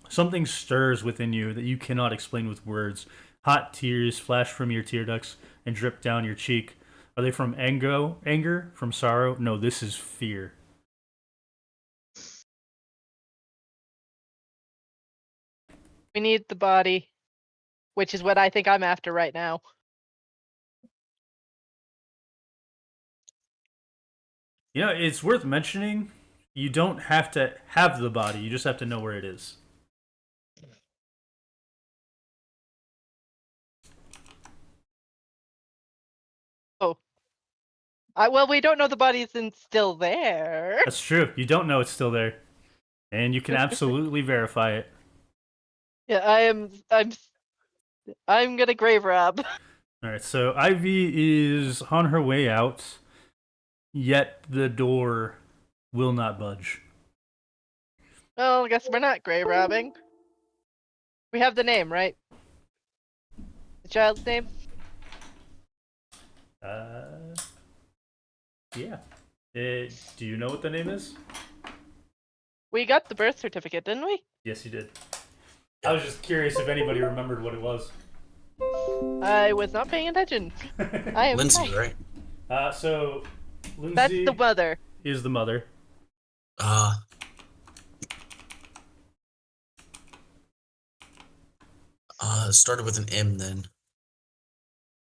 Something stirs within you that you cannot explain with words. Hot tears flash from your tear ducts and drip down your cheek. Are they from anger? From sorrow? No, this is fear. We need the body, which is what I think I'm after right now. You know, it's worth mentioning, you don't have to have the body, you just have to know where it is. Oh. Well, we don't know the body isn't still there. That's true. You don't know it's still there. And you can absolutely verify it. Yeah, I'm gonna grave rob. Alright, so Ivy is on her way out, yet the door will not budge. Well, I guess we're not grave robbing. We have the name, right? The child's name? Yeah. Do you know what the name is? We got the birth certificate, didn't we? Yes, you did. I was just curious if anybody remembered what it was. I was not paying attention. I am Lindsay, fine. right? So Lindsay That's the mother. is the mother. Started with an M then.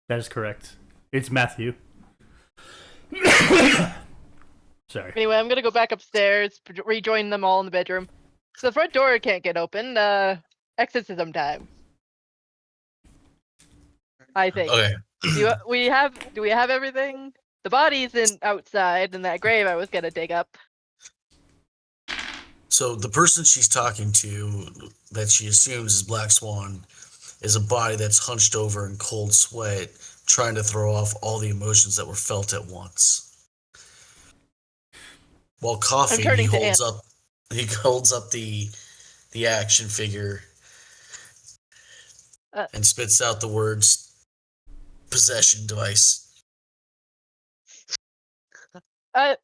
That is correct. It's Matthew. Sorry. Anyway, I'm gonna go back upstairs, rejoin them all in the bedroom. So the front door can't get open. Exorcism time. I think. Okay. Do we have everything? The body's outside in that grave I was gonna dig up. So the person she's talking to, that she assumes is Black Swan, is a body that's hunched over in cold sweat, trying to throw off all the emotions that were felt at once. While coughing, he turning to holds up the action figure and spits out the words possession device. I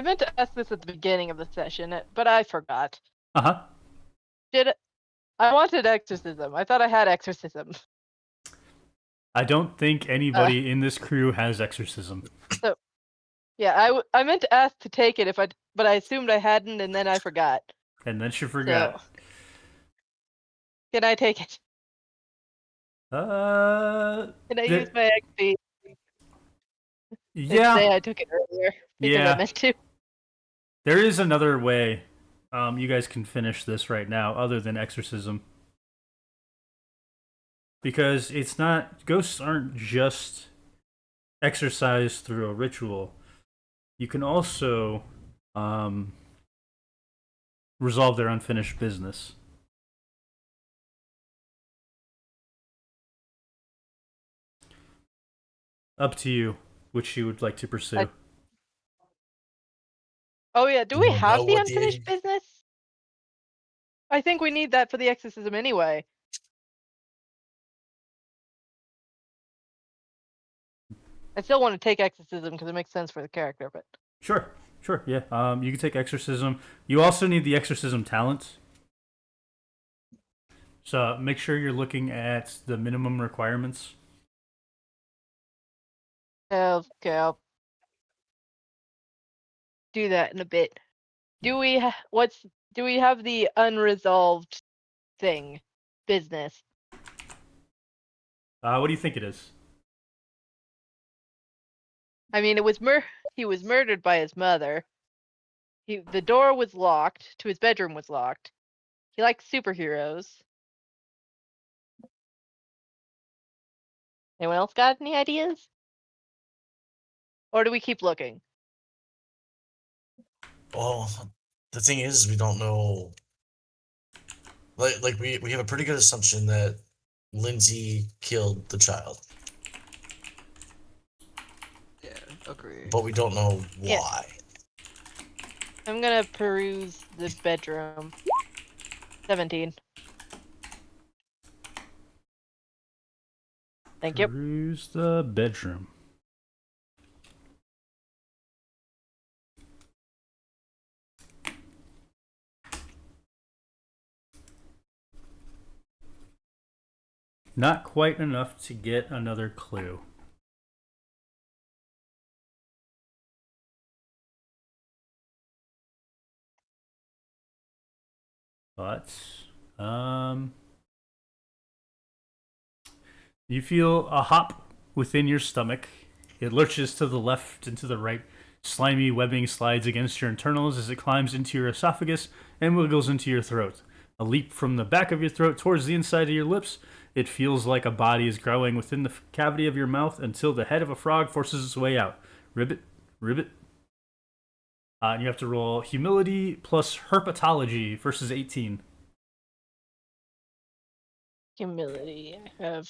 meant to ask this at the beginning of the session, but I forgot. Uh-huh. I wanted exorcism. I thought I had exorcism. I don't think anybody in this crew has exorcism. So, yeah, I meant to ask to take it but I assumed I hadn't, and then I forgot. And then she forgot. So, can I take it? Can I use my XP? Yeah. Say I took it earlier because I meant to. There is another way you guys can finish this right now other than exorcism. Because it's not... Ghosts aren't just exorcised through a ritual. You can also resolve their unfinished business. Up to you, which you would like to pursue. Oh yeah, do You we don't have know the what unfinished business? I think we need that for the exorcism anyway. I still want to take exorcism because it makes sense for the character, but Sure, yeah. You can take exorcism. You also need the exorcism talent. So make sure you're looking at the minimum requirements. okay, I'll do that in a bit. Do we have the unresolved business? What do you think it is? I mean, he was murdered by his mother. The door was locked to his bedroom was locked. He likes superheroes. Anyone else got any ideas? Or do we keep looking? Well, the thing is, we don't know. Like we have a pretty good assumption that Lindsay killed the child, Yeah, agree. but we don't know why. I'm gonna peruse the bedroom. 17. Thank you. Peruse the bedroom. Not quite enough to get another clue. But, you feel a hop within your stomach. It lurches to the left and to the right. Slimy webbing slides against your internals as it climbs into your esophagus and wiggles into your throat. A leap from the back of your throat towards the inside of your lips. It feels like a body is growing within the cavity of your mouth until the head of a frog forces its way out. Ribbit, ribbit. And you have to roll humility plus herpetology versus 18. Humility. I have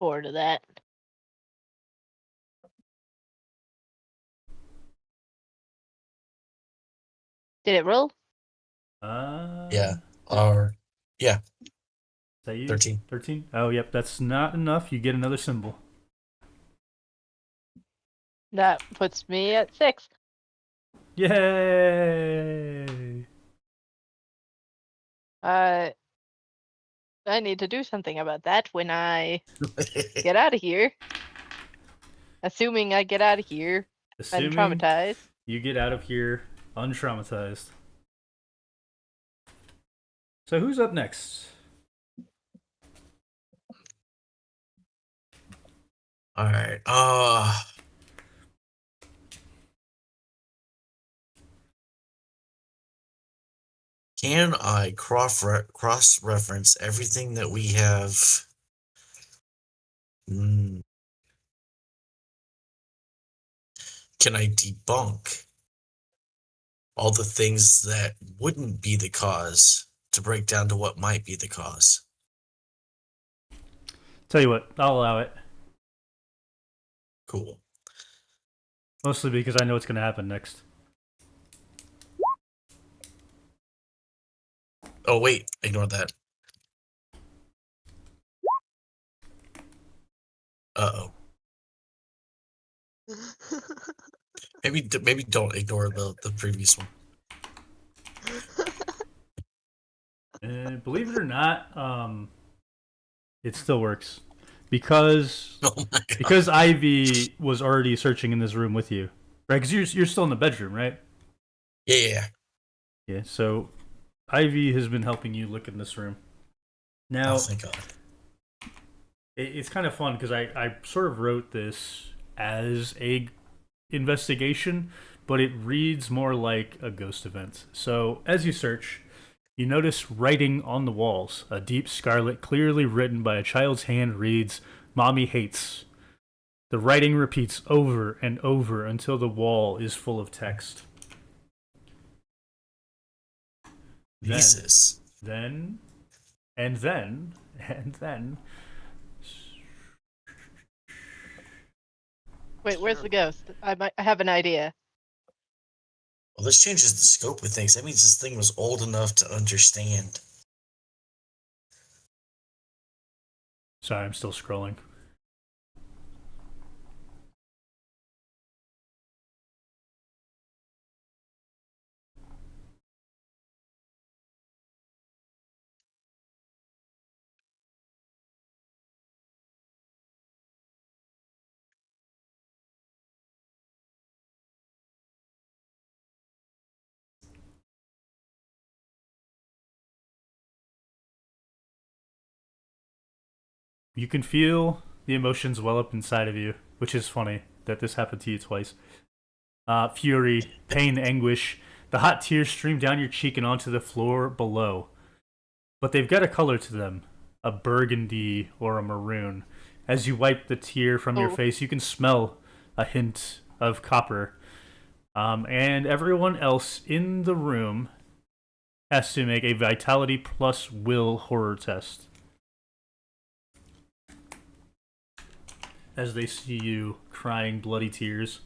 4 to that. Did it roll? Yeah. Yeah. Is that you? 13. 13? Oh, yep. That's not enough. You get another symbol. That puts me at 6. Yay! I need to do something about that when I get out of here. Assuming I get out of here untraumatized. You get out of here untraumatized. So who's up next? All right. Can I cross-reference everything that we have Hmm. Can I debunk all the things that wouldn't be the cause to break down to what might be the cause? Tell you what, I'll allow it. Cool. Mostly because I know what's going to happen next. Oh, wait, ignore that. Uh-oh. Maybe don't ignore the previous one. And believe it or not, it still works because Oh my god. Ivy was already searching in this room with you, right? Because you're still in the bedroom, right? Yeah. Yeah. So Ivy has been helping you look in this room. Oh, Now thank God. it's kind of fun because I sort of wrote this as a investigation, but it reads more like a ghost event. So as you search, you notice writing on the walls. A deep scarlet, clearly written by a child's hand, reads, "Mommy hates." The writing repeats over and over until the wall is full of text. Then, Jesus. then, and then, and then. Wait, where's the ghost? I have an idea. Well, this changes the scope of things. That means this thing was old enough to understand. Sorry, I'm still scrolling. You can feel the emotions well up inside of you, which is funny that this happened to you twice. Fury, pain, anguish. The hot tears stream down your cheek and onto the floor below. But they've got a color to them, a burgundy or a maroon. As you wipe the tear from your Oh, face, you can smell a hint of copper. And everyone else in the room has to make a vitality plus will horror test as they see you crying bloody tears.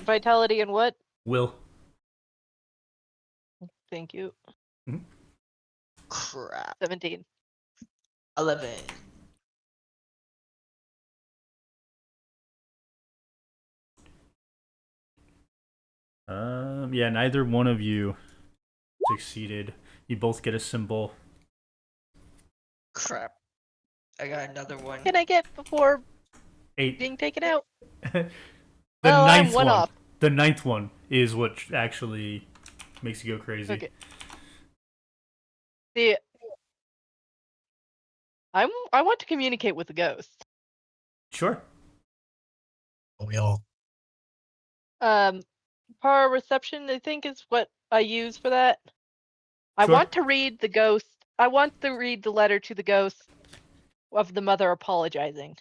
vitality and what? Will. Thank you. Crap. 17. 11. Yeah, neither one of you succeeded. You both get a symbol. Crap. I got another one. Can I get before 8. being taken out? The Well, I'm ninth one one. off. The ninth one is what actually makes you go crazy. Okay. See, I want to communicate with the ghost. Sure. We all. Power reception, I think, is what I use for that. I Sure. want to read the ghost. I want to read the letter to the ghost of the mother apologizing.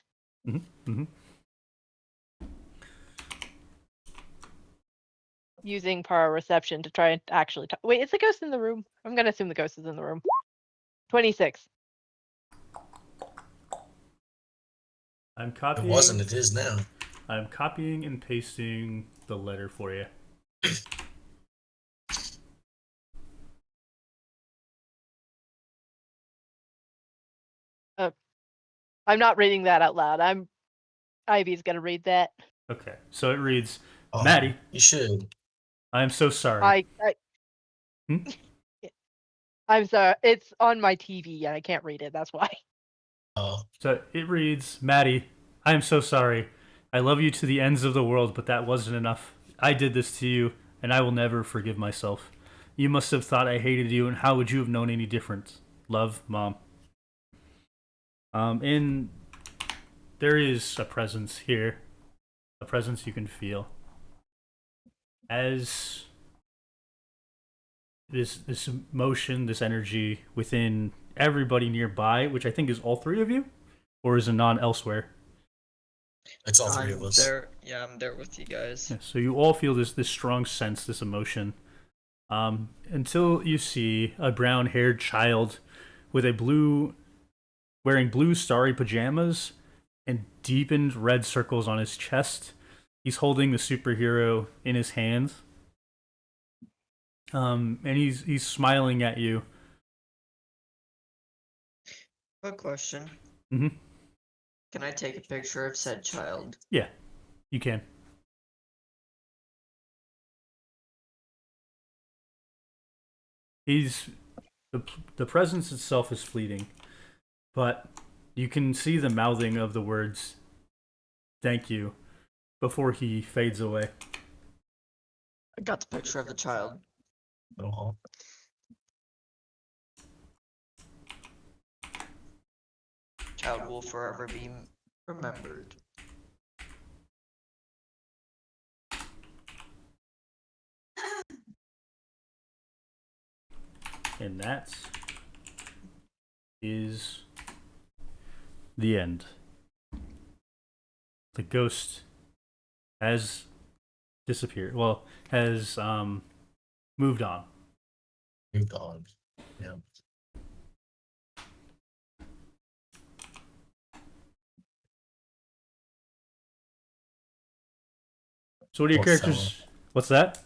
Using power reception to try and actually talk. Wait, is the ghost in the room? I'm gonna assume the ghost is in the room. 26. I'm It copying. wasn't, it is now. I'm copying and pasting the letter for you. I'm not reading that out loud. Ivy's gonna read that. Okay. So it reads, Oh, Maddie, you should. I am so sorry. Hmm? I'm sorry. It's on my TV and I can't read it. That's why. Oh, So it reads, Maddie, I am so sorry. I love you to the ends of the world, but that wasn't enough. I did this to you, and I will never forgive myself. You must have thought I hated you, and how would you have known any different? Love, Mom. And there is a presence here, a presence you can feel. As this emotion, this energy within everybody nearby, which I think is all three of you, or is Anon elsewhere? It's all three of I'm us. there. Yeah, I'm there with you guys. Yeah, so you all feel this strong sense, this emotion, until you see a brown-haired child with wearing blue starry pajamas and deepened red circles on his chest. He's holding the superhero in his hand, and he's smiling at you. Quick question. Mm-hmm. Can I take a picture of said child? Yeah, you can. He's the presence itself is fleeting, but you can see the mouthing of the words "thank you" before he fades away. I got the picture of the child. Oh, Child will forever be remembered. And that is the end. The ghost has disappeared. Well, has moved on. moved on. Yeah. So what are your Poor characters? What's that?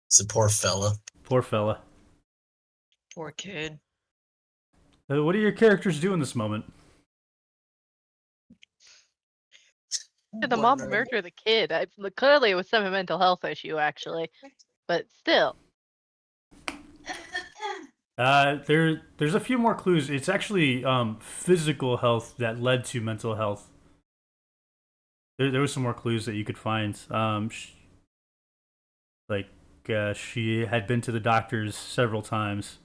It's a poor fella. Poor fella. Poor kid. What do your characters do in this moment? The mom Wondering- murdered the kid. Clearly, it was some mental health issue, actually. But still, There's a few more clues. It's actually physical health that led to mental health. There was some more clues that you could find. She had been to the doctors several times.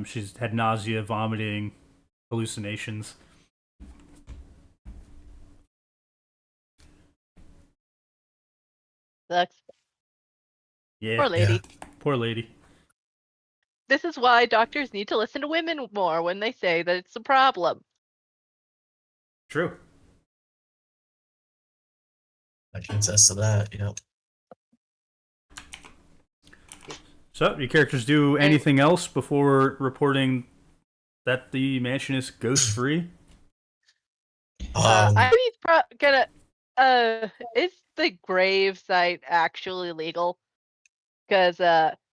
She's had nausea, vomiting, hallucinations. sucks. Yeah, Poor lady. poor lady. This is why doctors need to listen to women more when they say that it's a problem. True. I can attest to that. Yep. So, your characters do anything else before reporting that the mansion is ghost free? I think he's gonna. Is the grave site actually legal? Because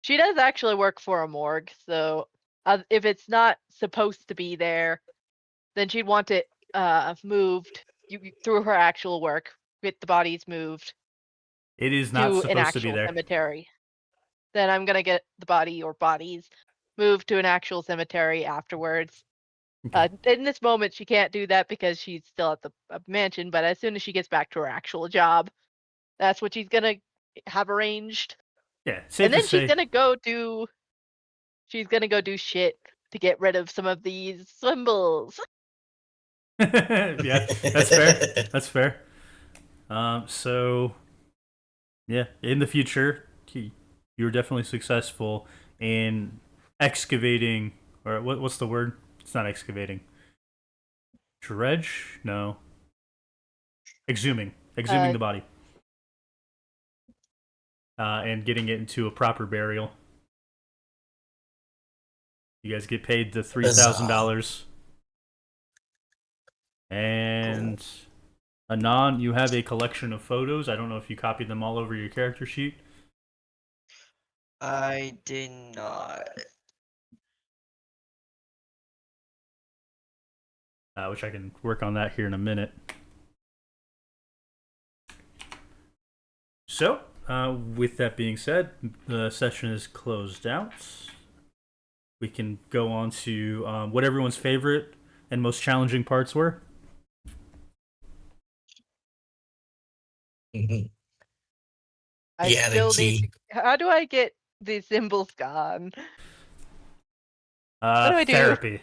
she does actually work for a morgue, so if it's not supposed to be there, then she'd want it moved through her actual work, get the bodies moved It is not to an supposed to be actual there. cemetery. Then I'm gonna get the body or bodies moved to an actual cemetery afterwards. Okay. In this moment, she can't do that because she's still at the mansion. But as soon as she gets back to her actual job, that's what she's gonna have arranged. Yeah, safe And then to say. she's gonna go do shit to get rid of some of these symbols. Yeah, that's fair. That's fair. So yeah, in the future, you're definitely successful in excavating, or what's the word? It's not excavating. Dredge? No. Exhuming the body, and getting it into a proper burial. You guys get paid the $3,000, and Anon, you have a collection of photos. I don't know if you copied them all over your character sheet. I did not. Which I can work on that here in a minute. So, with that being said, the session is closed out. We can go on to what everyone's favorite and most challenging parts were. Mhm. I He had a still key. need to. How do I get these symbols gone? What do I do? Therapy.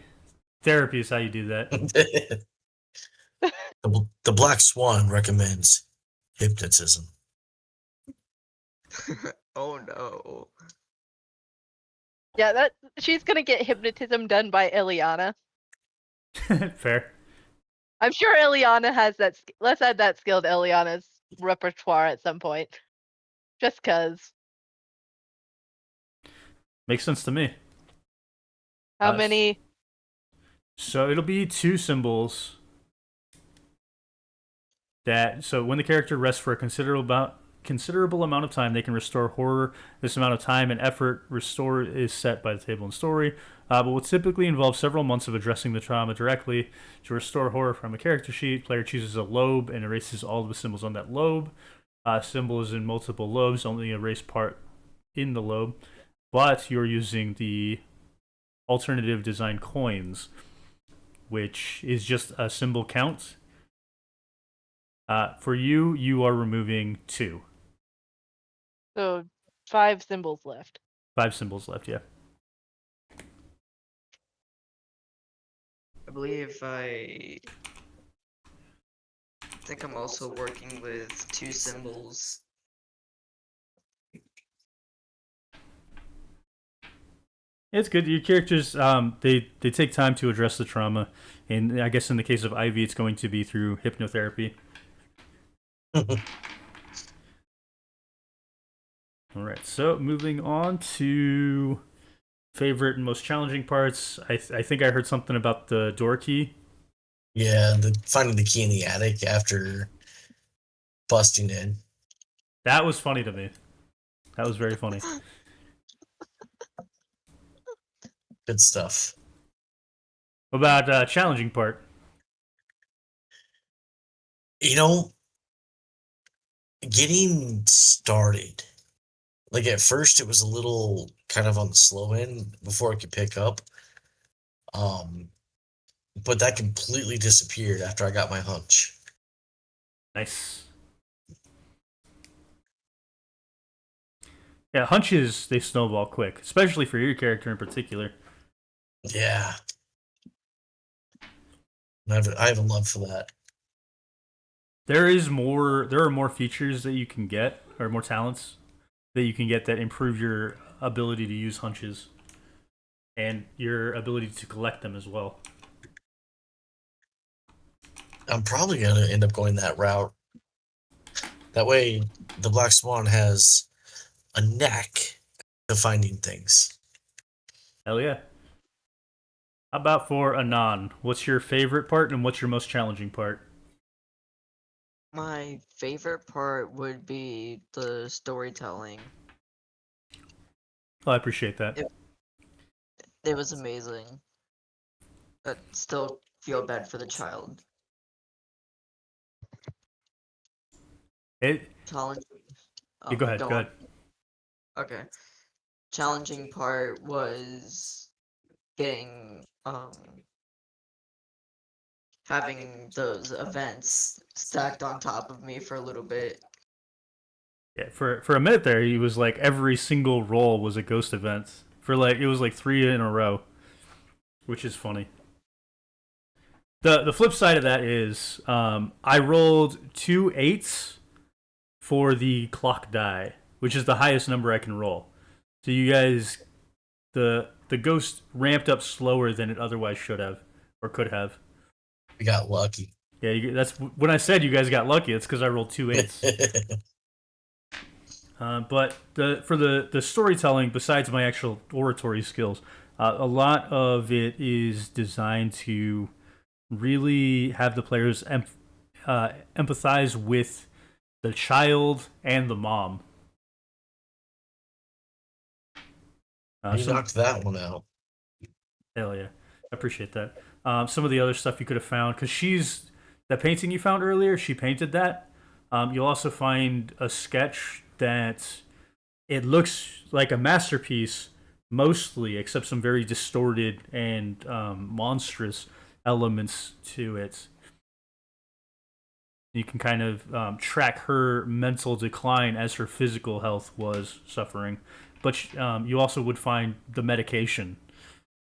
Therapy is how you do that. The Black Swan recommends hypnotism. Oh no. Yeah, that she's gonna get hypnotism done by Ileana. Fair. I'm sure Ileana has that. Let's add that skill to Ileana's repertoire at some point, just cause. Makes sense to me. How many? So it'll be 2 symbols. So when the character rests for a considerable amount of time, they can restore horror. This amount of time and effort restored is set by the table and story, but will typically involve several months of addressing the trauma directly. To restore horror from a character sheet, player chooses a lobe and erases all of the symbols on that lobe. Symbols in multiple lobes only erase part in the lobe, but you're using the alternative design coins, which is just a symbol count. For you, you are removing 2. So 5 symbols left. 5 symbols left, yeah. I believe I think I'm also working with 2 symbols. It's good. Your characters, they take time to address the trauma, and I guess in the case of Ivy, it's going to be through hypnotherapy. All right, so moving on to favorite and most challenging parts. I think I heard something about the door key. Yeah, finding the key in the attic after busting in. That was funny to me. That was very funny. Good stuff. What about challenging part? You know, getting started. Like at first it was a little kind of on the slow end before I could pick up. But that completely disappeared after I got my hunch. Nice. Yeah, hunches, they snowball quick, especially for your character in particular. Yeah. I have a love for that. There are more features that you can get, or more talents that you can get that improve your ability to use hunches and your ability to collect them as well. I'm probably going to end up going that route. That way, the Black Swan has a knack to finding things. Hell yeah. How about for Anon? What's your favorite part and what's your most challenging part? My favorite part would be the storytelling. Oh, I appreciate that. It was amazing. But still feel bad for the child. Challenging. Yeah, go ahead. Go ahead. Okay. Challenging part was getting having those events stacked on top of me for a little bit. Yeah, for a minute there, he was like every single roll was a ghost event. It was like 3 in a row, which is funny. The flip side of that is I rolled 2 8s for the clock die, which is the highest number I can roll. So you guys, the ghost ramped up slower than it otherwise should have or could have. We got lucky. Yeah, that's when I said you guys got lucky. It's because I rolled 2 8s. But for the storytelling, besides my actual oratory skills, a lot of it is designed to really have the players empathize with the child and the mom. You knocked that one out. Hell yeah. I appreciate that. Some of the other stuff you could have found, because that painting you found earlier, she painted that. You'll also find a sketch that it looks like a masterpiece, mostly, except some very distorted and monstrous elements to it. You can kind of track her mental decline as her physical health was suffering. But you also would find the medication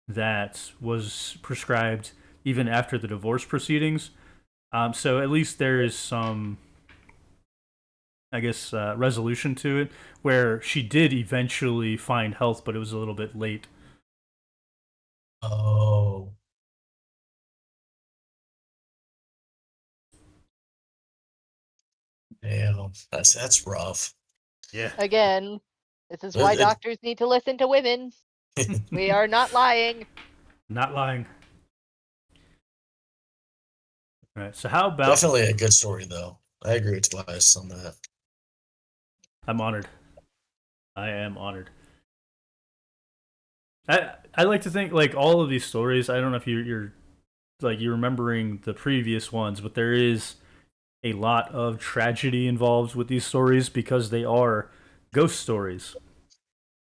that was prescribed even after the divorce proceedings. So at least there is some, I guess, resolution to it, where she did eventually find health, but it was a little bit late Oh. Damn. That's rough. Yeah. Again, this is It- why it- doctors need to listen to women. We are not lying. Not lying. All right. So how about? Definitely a good story, though. I agree with Tobias on that. I'm honored. I am honored. I like to think like all of these stories. I don't know if you're like you're remembering the previous ones, but there is a lot of tragedy involved with these stories because they are ghost stories.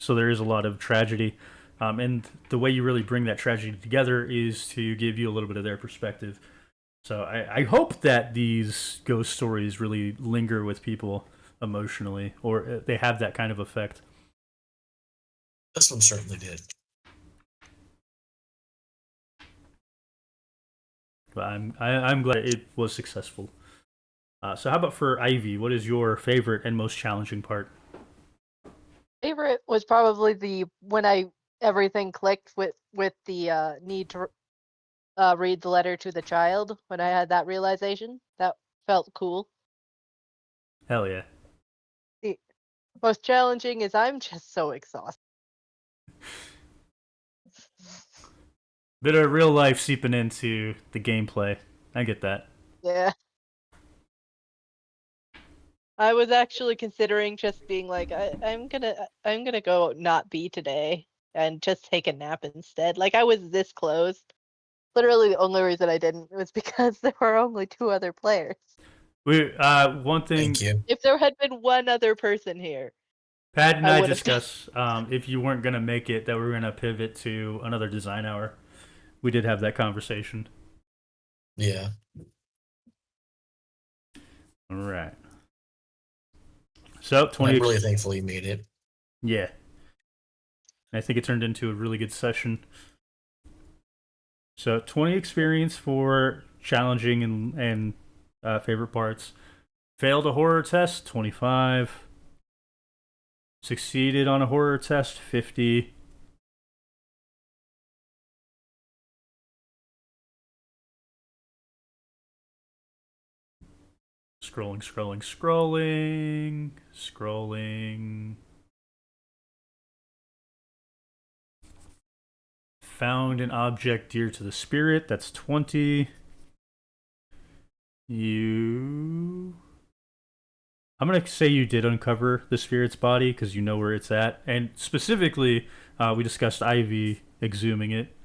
So there is a lot of tragedy, and the way you really bring that tragedy together is to give you a little bit of their perspective. So I hope that these ghost stories really linger with people emotionally, or they have that kind of effect. This one certainly did. But I'm glad it was successful. So how about for Ivy? What is your favorite and most challenging part? Favorite was probably the when I everything clicked with the need to read the letter to the child when I had that realization. That felt cool. Hell yeah. The most challenging is I'm just so exhausted. Bit of real life seeping into the gameplay. I get that. Yeah. I was actually considering just being like, I'm gonna go not be today and just take a nap instead. Like I was this close. Literally the only reason I didn't was because there were only two other players. We one Thank thing you. If there had been one other person here, Pat and I I would have done. discussed if you weren't gonna make it, that we were gonna pivot to another design hour. We did have that conversation. Yeah. All right. So And 20. I'm really thankful you made it. Yeah. I think it turned into a really good session. So 20 experience for challenging and favorite parts. Failed a horror test, 25. Succeeded on a horror test, 50. Scrolling. Found an object dear to the spirit, that's 20. I'm gonna say you did uncover the spirit's body because you know where it's at, and specifically, we discussed Ivy exhuming it.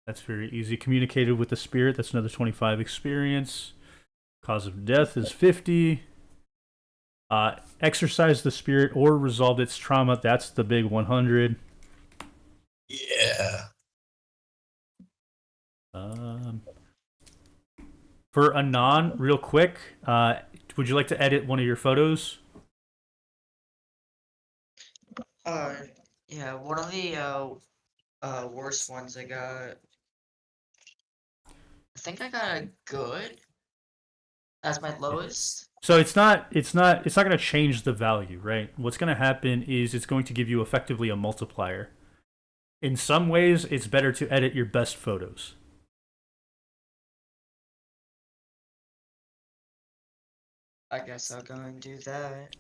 That's very easy. Communicated with the spirit. That's another 25 experience. Cause of death is 50. Exorcised the spirit or resolved its trauma. That's the big 100. Yeah. Um, for Anon, real quick, would you like to edit one of your photos? Uh, yeah, one of the worst ones I got. I think I got a good as my lowest. So it's not going to change the value, right? What's going to happen is it's going to give you effectively a multiplier. In some ways, it's better to edit your best photos. I guess I'll go and do that.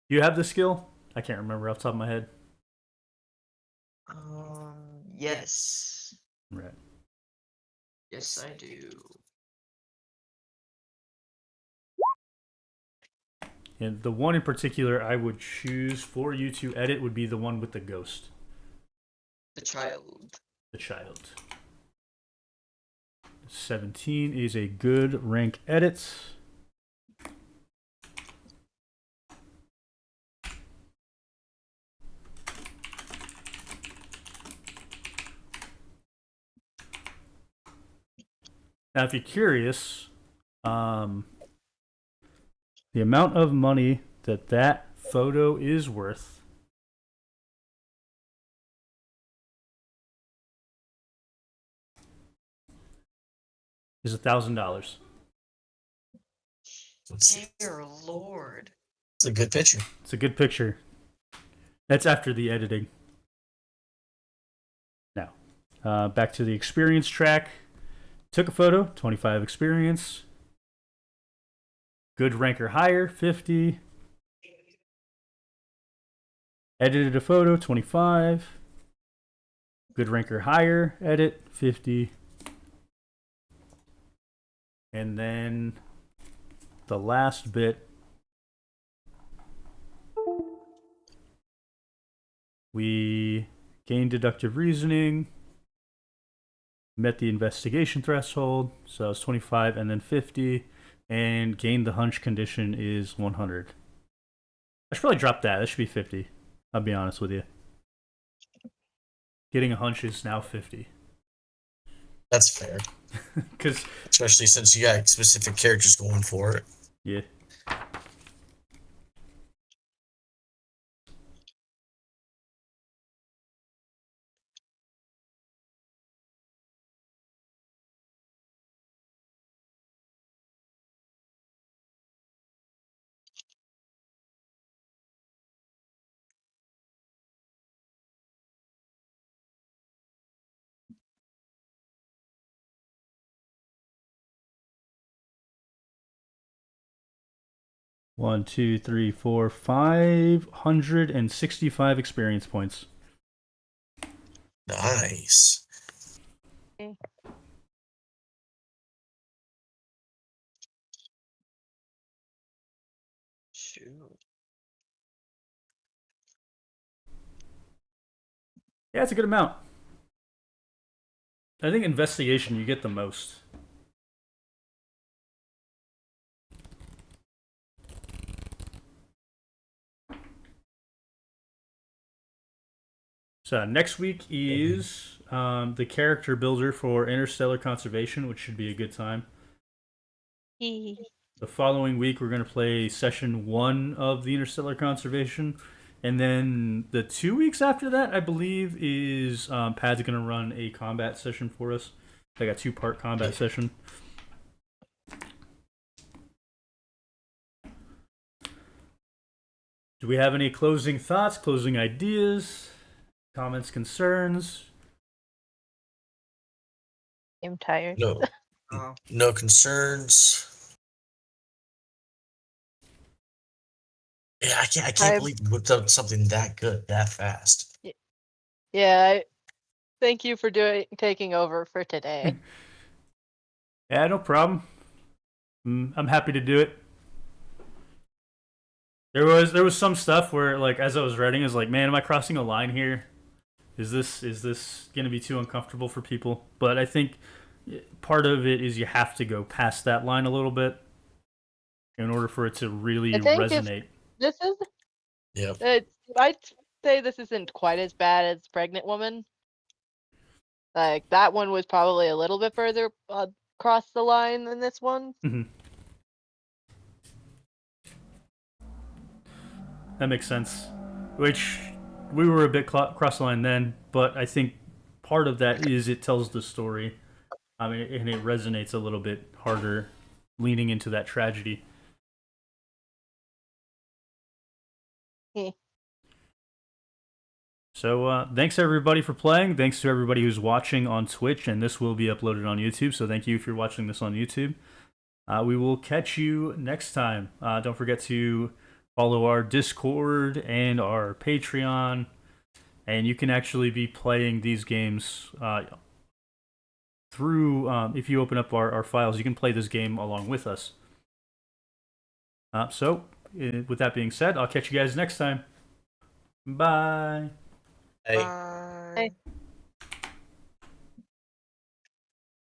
You have the skill? I can't remember off the top of my head. Yes. Right. Yes, I do. And the one in particular I would choose for you to edit would be the one with the ghost, The child. the child. 17 is a good rank edit. Now, if you're curious, the amount of money that photo is worth is $1,000. Dear Lord. It's a good picture. It's a good picture. That's after the editing. Now, Back to the experience track. Took a photo, 25 experience. Good rank or higher, 50. Edited a photo, 25. Good rank or higher, edit, 50. And then the last bit, we gained deductive reasoning, met the investigation threshold, so it's 25 and then 50, and gained the hunch condition is 100. I should probably drop that. That should be 50. I'll be honest with you. Getting a hunch is now 50. That's fair. Because Especially since you got specific characters going for it. yeah. One, two, three, four, 565 experience points. Nice. Shoot. Yeah, it's a good amount. I think investigation you get the most. So next week is the character builder for Interstellar Conservation, which should be a good time. The following week, we're going to play session 1 of the Interstellar Conservation. And then the 2 weeks after that, I believe, is Pad's going to run a combat session for us. Like a 2-part combat session. Do we have any closing thoughts, closing ideas, comments, concerns? I'm tired. No. Oh. No concerns. Yeah, I can't believe you whipped up something that good that fast. Yeah, thank you for taking over for today. Yeah, no problem. I'm happy to do it. There was some stuff where, like, as I was writing, I was like, man, am I crossing a line here? Is this gonna be too uncomfortable for people? But I think part of it is you have to go past that line a little bit in order for it to really I think resonate. This is. Yep. I'd say this isn't quite as bad as Pregnant Woman. Like, that one was probably a little bit further across the line than this one. Mm-hmm. That makes sense. Which we were a bit cross the line then, but I think part of that is it tells the story. I mean, and it resonates a little bit harder, leaning into that tragedy. Yeah. So thanks everybody for playing. Thanks to everybody who's watching on Twitch, and this will be uploaded on YouTube. So thank you if you're watching this on YouTube. We will catch you next time. Don't forget to follow our Discord and our Patreon, and you can actually be playing these games through. If you open up our files, you can play this game along with us. With that being said, I'll catch you guys next time. Bye. Hey. Bye. Hey.